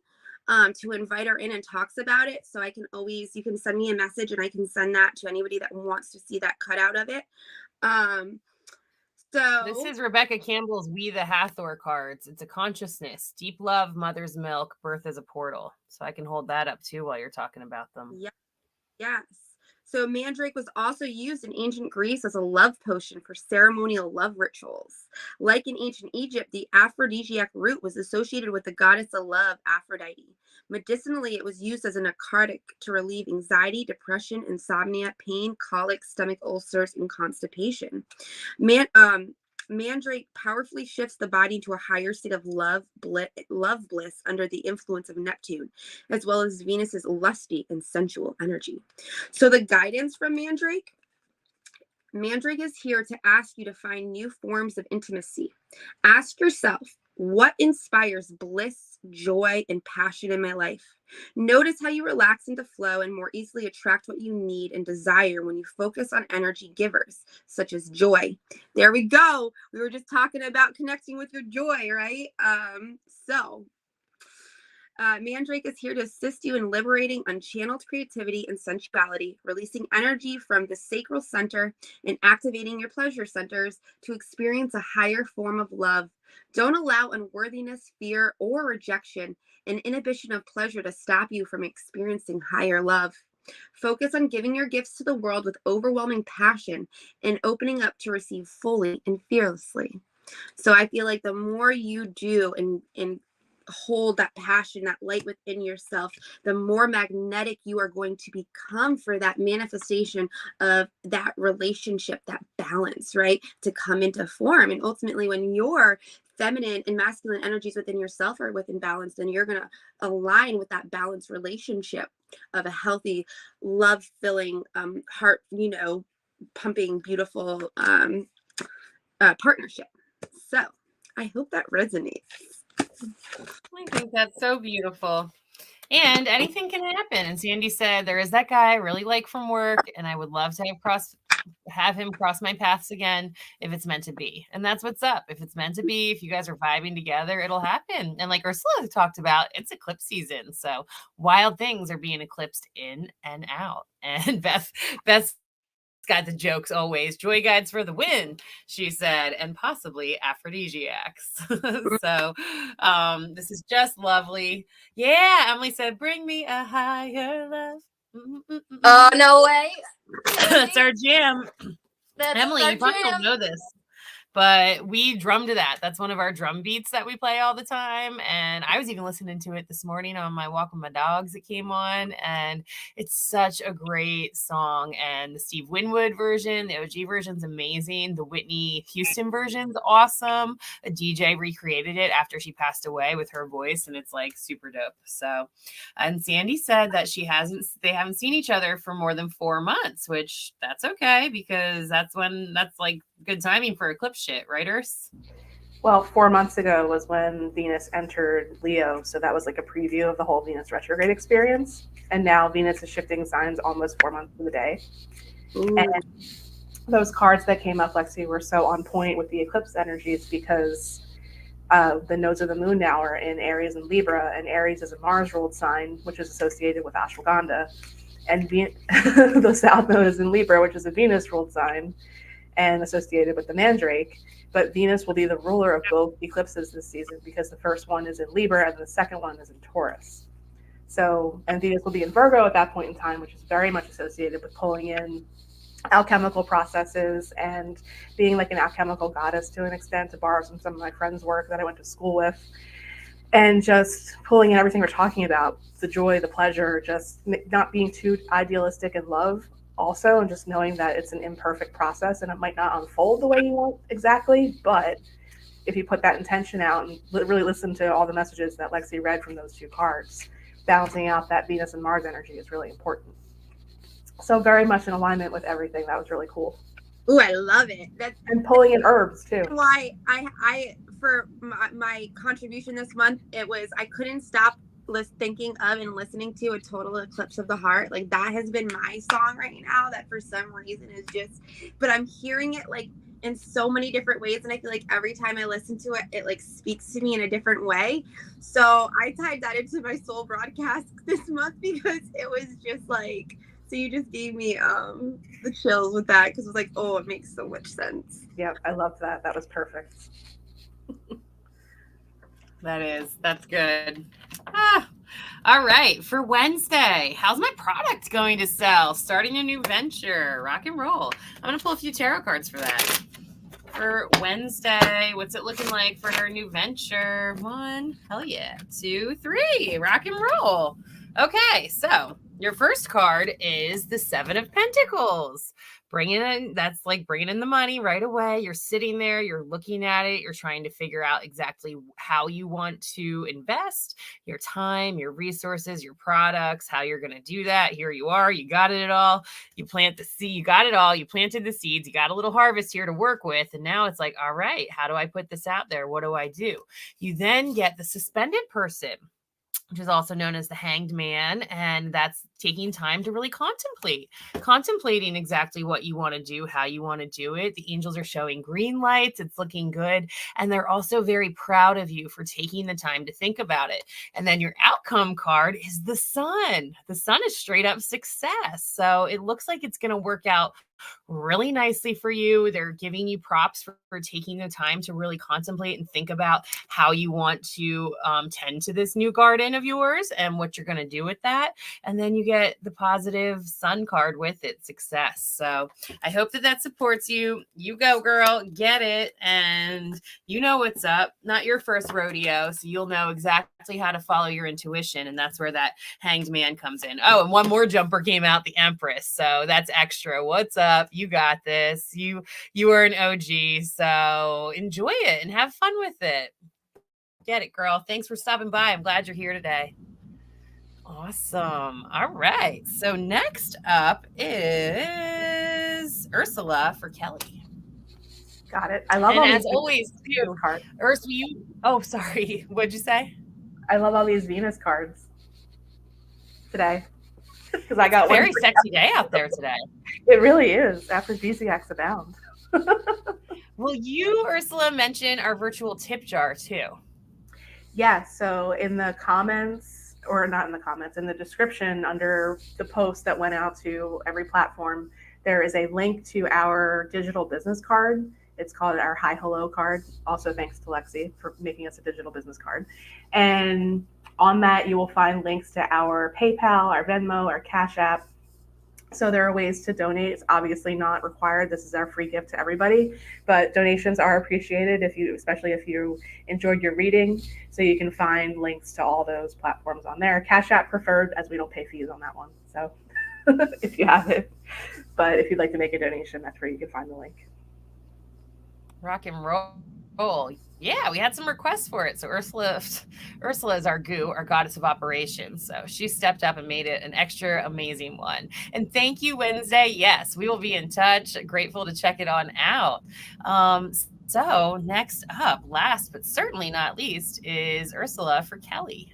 to invite her in and talks about it. So I can always, you can send me a message and I can send that to anybody that wants to see that cutout of it. So This is Rebecca Campbell's We the Hathor cards. It's a consciousness, deep love, mother's milk, birth as a portal. So I can hold that up too while you're talking about them. Yeah. Yes. So Mandrake was also used in ancient Greece as a love potion for ceremonial love rituals. Like in ancient Egypt, the aphrodisiac root was associated with the goddess of love, Aphrodite. Medicinally, it was used as a narcotic to relieve anxiety, depression, insomnia, pain, colic, stomach ulcers, and constipation. Mandrake powerfully shifts the body to a higher state of love bliss under the influence of Neptune, as well as Venus's lusty and sensual energy. So the guidance from Mandrake is here to ask you to find new forms of intimacy. Ask yourself, what inspires bliss, joy, and passion in my life? Notice how you relax into flow and more easily attract what you need and desire when you focus on energy givers, such as joy. There we go. We were just talking about connecting with your joy, right? Mandrake is here to assist you in liberating unchanneled creativity and sensuality, releasing energy from the sacral center and activating your pleasure centers to experience a higher form of love. Don't allow unworthiness, fear, or rejection and inhibition of pleasure to stop you from experiencing higher love. Focus on giving your gifts to the world with overwhelming passion and opening up to receive fully and fearlessly. So I feel like the more you do and hold that passion, that light within yourself, the more magnetic you are going to become for that manifestation of that relationship, that balance, right? To come into form. And ultimately, when your feminine and masculine energies within yourself are within balance, then you're going to align with that balanced relationship of a healthy, love-filling, heart, pumping, beautiful partnership. So I hope that resonates. I think that's so beautiful. And anything can happen. And Sandy said, there is that guy I really like from work, and I would love to have him cross my paths again if it's meant to be. And that's what's up. If it's meant to be, if you guys are vibing together, it'll happen. And like Ursula talked about, it's eclipse season. So wild things are being eclipsed in and out. And Beth's got the jokes always. Joy guides for the win, she said, and possibly aphrodisiacs. So this is just lovely. Yeah, Emily said, bring me a higher love. Oh, no way. That's our jam. That's Emily, our you probably jam. don't know this, but we drum to that. That's one of our drum beats that we play all the time. And I was even listening to it this morning on my walk with my dogs. It came on, and it's such a great song. And the Steve Winwood version, the OG version's amazing. The Whitney Houston version's awesome. A DJ recreated it after she passed away with her voice, and it's like super dope. So, and Sandy said that they haven't seen each other for more than 4 months, which that's okay, because that's like good timing for eclipse shit, right, Urs? Well, 4 months ago was when Venus entered Leo, so that was like a preview of the whole Venus retrograde experience. And now Venus is shifting signs almost 4 months to the day. Ooh. And those cards that came up, Lexi, were so on point with the eclipse energies because the nodes of the moon now are in Aries and Libra, and Aries is a Mars-ruled sign, which is associated with ashwagandha. And the South Node is in Libra, which is a Venus-ruled sign. and associated with the Mandrake. But Venus will be the ruler of both eclipses this season because the first one is in Libra and the second one is in Taurus. So, and Venus will be in Virgo at that point in time, which is very much associated with pulling in alchemical processes and being like an alchemical goddess to an extent, to borrow some of my friends' work that I went to school with. And just pulling in everything we're talking about, the joy, the pleasure, just not being too idealistic in love also, and just knowing that it's an imperfect process and it might not unfold the way you want exactly, but if you put that intention out and really listen to all the messages that Lexi read from those two cards, balancing out that Venus and Mars energy is really important. So very much in alignment with everything. That was really cool. Ooh, I love it. And pulling in herbs too. Why I for my contribution this month, it was I couldn't stop thinking of and listening to A Total Eclipse of the Heart. Like that has been my song right now, that for some reason is just, but I'm hearing it like in so many different ways, and I feel like every time I listen to it, it like speaks to me in a different way. So I tied that into my soul broadcast this month because it was just like, so you just gave me the chills with that, because it was like, oh, it makes so much sense. Yeah, I loved that. That was perfect. That's good. All right, for Wednesday, how's my product going to sell? Starting a new venture, rock and roll. I'm gonna pull a few tarot cards for that. For Wednesday, what's it looking like for her new venture? 1, hell yeah, 2, 3, rock and roll. Okay, so your first card is the 7 of Pentacles. That's like bringing in the money right away. You're sitting there, you're looking at it, you're trying to figure out exactly how you want to invest your time, your resources, your products, how you're going to do that. Here you are, you got it all. You plant the seed, you got it all. You planted the seeds, you got a little harvest here to work with. And now it's like, all right, how do I put this out there? What do I do? You then get the Suspended Person, which is also known as the Hanged Man. And that's taking time to really contemplating exactly what you want to do, how you want to do it. The angels are showing green lights. It's looking good. And they're also very proud of you for taking the time to think about it. And then your outcome card is the Sun. The Sun is straight up success. So it looks like it's going to work out really nicely for you. They're giving you props for taking the time to really contemplate and think about how you want to tend to this new garden of yours and what you're going to do with that. And then you get the positive Sun card with it, success. So I hope that supports you. You go, girl, get it. And you know what's up. Not your first rodeo. So you'll know exactly how to follow your intuition. And that's where that Hanged Man comes in. Oh, and one more jumper came out, the Empress. So that's extra. What's up? You got this. You are an OG. So enjoy it and have fun with it. Get it, girl. Thanks for stopping by. I'm glad you're here today. Awesome. All right. So next up is Ursula for Kelly. Got it. I love and all as these always, too, cards. Ursula, oh, sorry. What'd you say? I love all these Venus cards today. Because I got very sexy day out there today. It really is. Aphrodisiacs abound. Will you, Ursula, mention our virtual tip jar too? Yeah. So in the comments, or not in the comments, in the description under the post that went out to every platform, there is a link to our digital business card. It's called our Hi Hello card. Also, thanks to Lexi for making us a digital business card. And on that, you will find links to our PayPal, our Venmo, our Cash App. So there are ways to donate. It's obviously not required. This is our free gift to everybody, but donations are appreciated especially if you enjoyed your reading. So you can find links to all those platforms on there. Cash App preferred, as we don't pay fees on that one. So if you have it, but if you'd like to make a donation, that's where you can find the link. Rock and roll. Yeah, we had some requests for it. So Ursula is our goddess of operations. So she stepped up and made it an extra amazing one. And thank you, Wednesday. Yes, we will be in touch. Grateful to check it on out. So next up, last but certainly not least, is Ursula for Kelly.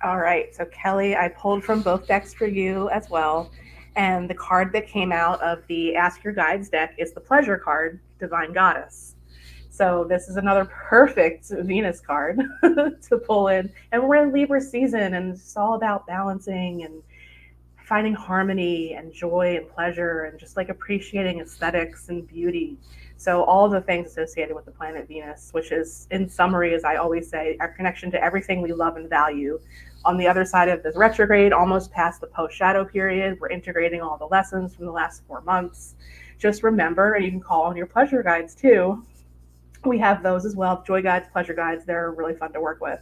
All right. So Kelly, I pulled from both decks for you as well. And the card that came out of the Ask Your Guides deck is the Pleasure card, Divine Goddess. So this is another perfect Venus card to pull in. And we're in Libra season, and it's all about balancing and finding harmony and joy and pleasure and just like appreciating aesthetics and beauty. So all the things associated with the planet Venus, which is, in summary, as I always say, our connection to everything we love and value. On the other side of this retrograde, almost past the post-shadow period, we're integrating all the lessons from the last 4 months. Just remember, and you can call on your pleasure guides too. We have those as well, joy guides, pleasure guides. They're really fun to work with.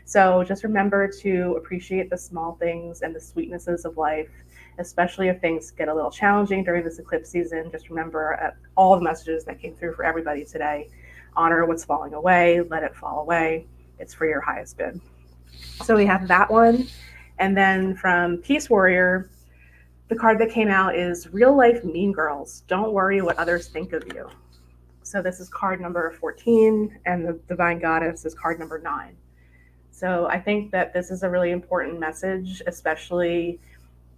So just remember to appreciate the small things and the sweetnesses of life, especially if things get a little challenging during this eclipse season. Just remember all the messages that came through for everybody today. Honor what's falling away, let it fall away. It's for your highest good. So we have that one. And then from Peace Warrior, the card that came out is Real Life Mean Girls. Don't worry what others think of you. So this is card number 14, and the Divine Goddess is card number 9. So I think that this is a really important message, especially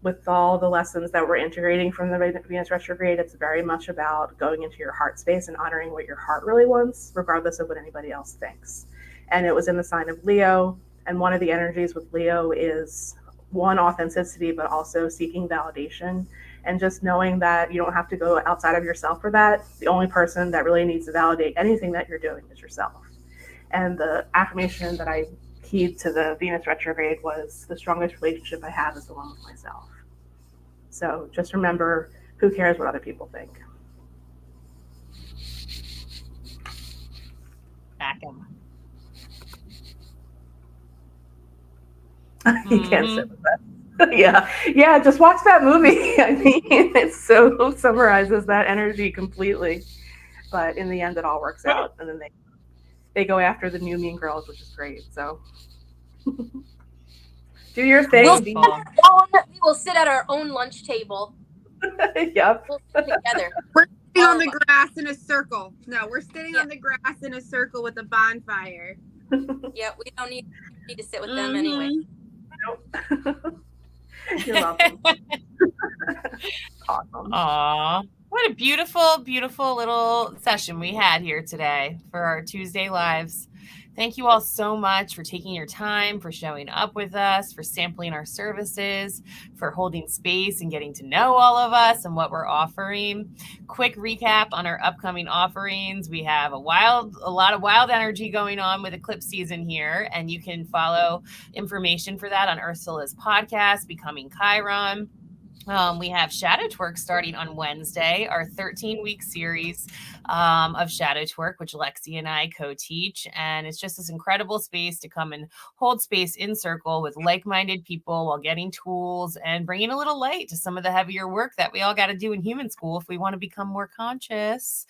with all the lessons that we're integrating from the Venus retrograde. It's very much about going into your heart space and honoring what your heart really wants, regardless of what anybody else thinks. And it was in the sign of Leo. And one of the energies with Leo is, one, authenticity, but also seeking validation. And just knowing that you don't have to go outside of yourself for that. The only person that really needs to validate anything that you're doing is yourself. And the affirmation that I keyed to the Venus retrograde was, the strongest relationship I have is the one with myself. So just remember, who cares what other people think? Back him. You can't sit with that. Yeah, just watch that movie. I mean, it so summarizes that energy completely. But in the end, it all works out, and then they go after the new Mean Girls, which is great. So do your thing. We will sit at our own lunch table. Yep. We'll sit together. We're sitting on the grass in a circle. No, we're sitting on the grass in a circle with a bonfire. Yeah, we don't need to sit with them anyway. Nope. You're welcome. Awesome. Aw, what a beautiful, beautiful little session we had here today for our Tuesday lives. Thank you all so much for taking your time, for showing up with us, for sampling our services, for holding space and getting to know all of us and what we're offering. Quick recap on our upcoming offerings. We have a lot of wild energy going on with eclipse season here, and you can follow information for that on Ursula's podcast, Becoming Chiron. We have Shadow Twerk starting on Wednesday, our 13-week series of Shadow Twerk, which Lexi and I co-teach. And it's just this incredible space to come and hold space in circle with like-minded people while getting tools and bringing a little light to some of the heavier work that we all got to do in human school if we want to become more conscious.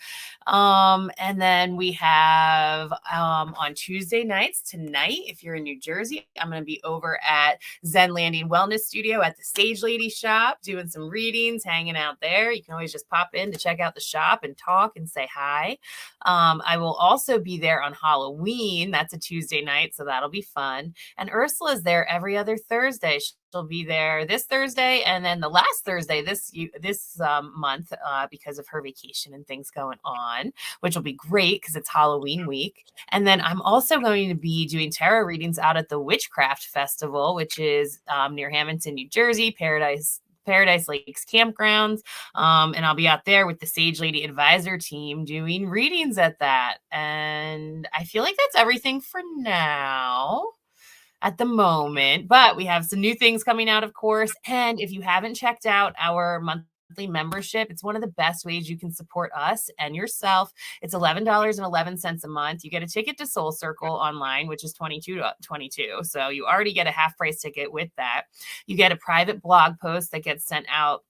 And then we have on Tuesday nights tonight, if you're in New Jersey, I'm going to be over at Zen Landing Wellness Studio at the Sage Lady Shop, doing some readings, hanging out there. You can always just pop in to check out the shop and talk and say hi. I will also be there on Halloween. That's a Tuesday night, so that'll be fun. And Ursula's there every other Thursday. She'll be there this Thursday and then the last Thursday this month because of her vacation and things going on, which will be great because it's Halloween week. And then I'm also going to be doing tarot readings out at the Witchcraft Festival, which is near Hamilton, New Jersey, Paradise Lakes Campgrounds. And I'll be out there with the Sage Lady Advisor team doing readings at that. And I feel like that's everything for now at the moment, but we have some new things coming out, of course. And if you haven't checked out our monthly membership, it's one of the best ways you can support us and yourself. It's $11.11 a month. You get a ticket to Soul Circle online, which is $22. So you already get a half price ticket with that. You get a private blog post that gets sent out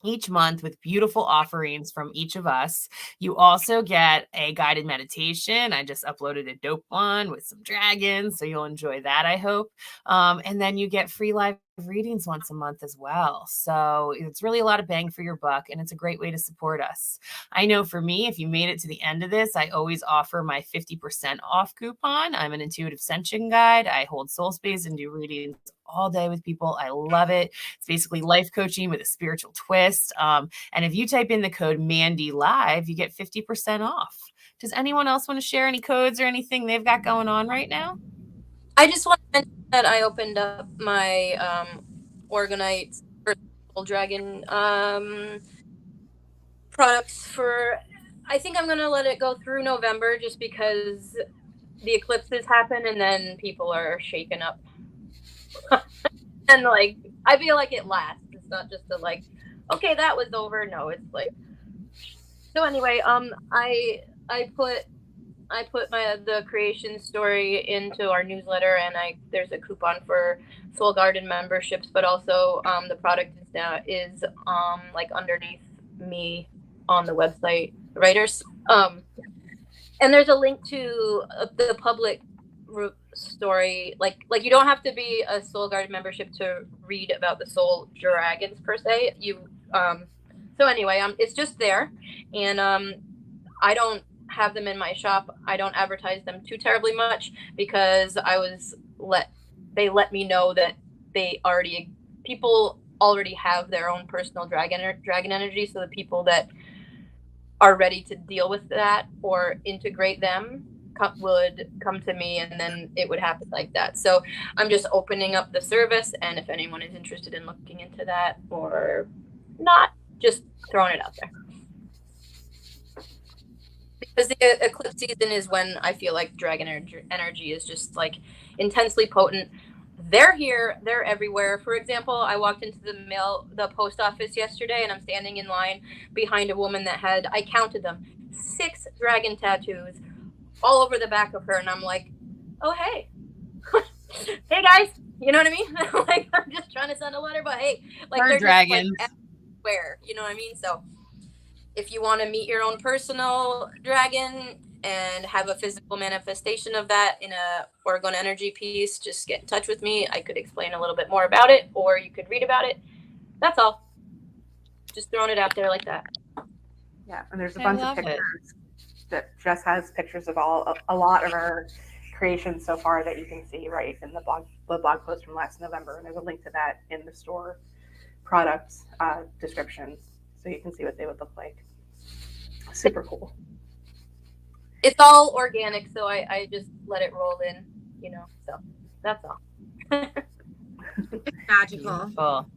each month with beautiful offerings from each of us. You also get a guided meditation. I just uploaded a dope one with some dragons, so you'll enjoy that, I hope. And then you get free live readings once a month as well. So it's really a lot of bang for your buck, and it's a great way to support us. I know for me, if you made it to the end of this, I always offer my 50% off coupon. I'm an intuitive ascension guide. I hold soul space and do readings all day with people. I love it. It's basically life coaching with a spiritual twist. And if you type in the code Mandy Live, you get 50% off. Does anyone else want to share any codes or anything they've got going on right now? I just want to mention that I opened up my Organite Dragon products for, I think I'm going to let it go through November just because the eclipses happen and then people are shaken up. And like, I feel like it lasts. It's not just a like, okay, that was over. No, it's like, so anyway, I put the creation story into our newsletter, and there's a coupon for Soul Garden memberships, but also the product is like underneath me on the website, writers. And there's a link to the public story. Like you don't have to be a Soul Garden membership to read about the Soul Dragons per se. So anyway, it's just there, and I don't have them in my shop. I don't advertise them too terribly much because they let me know that people already have their own personal dragon energy. So the people that are ready to deal with that or integrate them would come to me, and then it would happen like that. So I'm just opening up the service, and if anyone is interested in looking into that or not, just throwing it out there. Because the eclipse season is when I feel like dragon energy is just like intensely potent. They're here, they're everywhere. For example, I walked into the post office yesterday, and I'm standing in line behind a woman that had, I counted them, 6 dragon tattoos all over the back of her, and I'm like, oh hey, hey guys, you know what I mean? Like, I'm just trying to send a letter, but hey, like they're dragons just, like, everywhere, you know what I mean? So if you want to meet your own personal dragon and have a physical manifestation of that in a Oregon energy piece, just get in touch with me. I could explain a little bit more about it, or you could read about it. That's all. Just throwing it out there like that. Yeah, and there's a bunch of pictures that Jess has pictures of a lot of our creations so far that you can see right in the blog post from last November. And there's a link to that in the store product description, so you can see what they would look like. Super cool. It's all organic, so I just let it roll in, you know, so that's all. It's magical. Beautiful.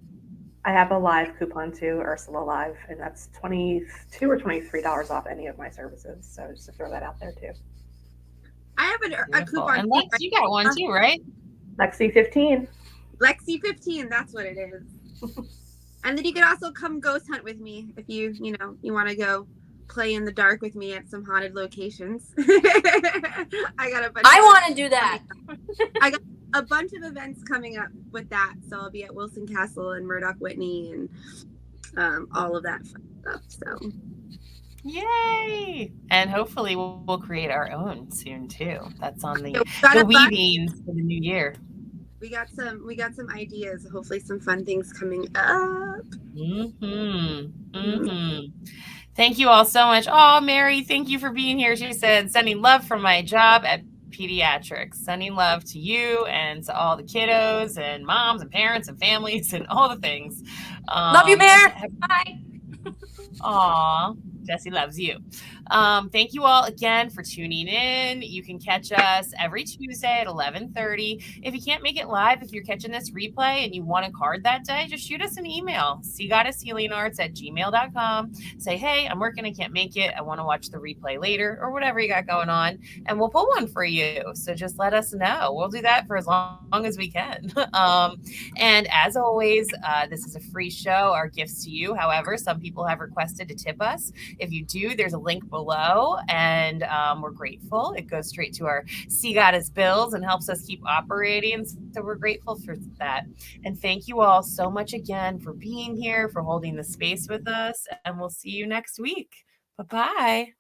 I have a live coupon too, Ursula Live, and that's $22 or $23 off any of my services. So just to throw that out there too. I have a coupon. And Lex, you got one too, right? Lexi 15. Lexi 15, that's what it is. And then you could also come ghost hunt with me if you want to go play in the dark with me at some haunted locations. I want to do that. I got a bunch of events coming up with that, so I'll be at Wilson Castle and Murdoch Whitney and all of that fun stuff. So yay! And hopefully we'll create our own soon too. That's on the weavings for the new year. We got some ideas. Hopefully some fun things coming up. Thank you all so much. Oh, Mary, thank you for being here. She said, sending love from my job at Pediatrics. Sending love to you and to all the kiddos and moms and parents and families and all the things. Love you, Mary. Bye. Aw, Jessie loves you. Thank you all again for tuning in. You can catch us every Tuesday at 11:30. If you can't make it live, if you're catching this replay and you want a card that day, just shoot us an email, seagoddesshealingarts@gmail.com. Say, hey, I'm working, I can't make it. I want to watch the replay later, or whatever you got going on, and we'll pull one for you. So just let us know. We'll do that for as long as we can. And as always, this is a free show. Our gifts to you. However, some people have requested to tip us. If you do, there's a link below, and we're grateful. It goes straight to our Sea Goddess bills and helps us keep operating. So we're grateful for that. And thank you all so much again for being here, for holding the space with us, and we'll see you next week. Bye-bye.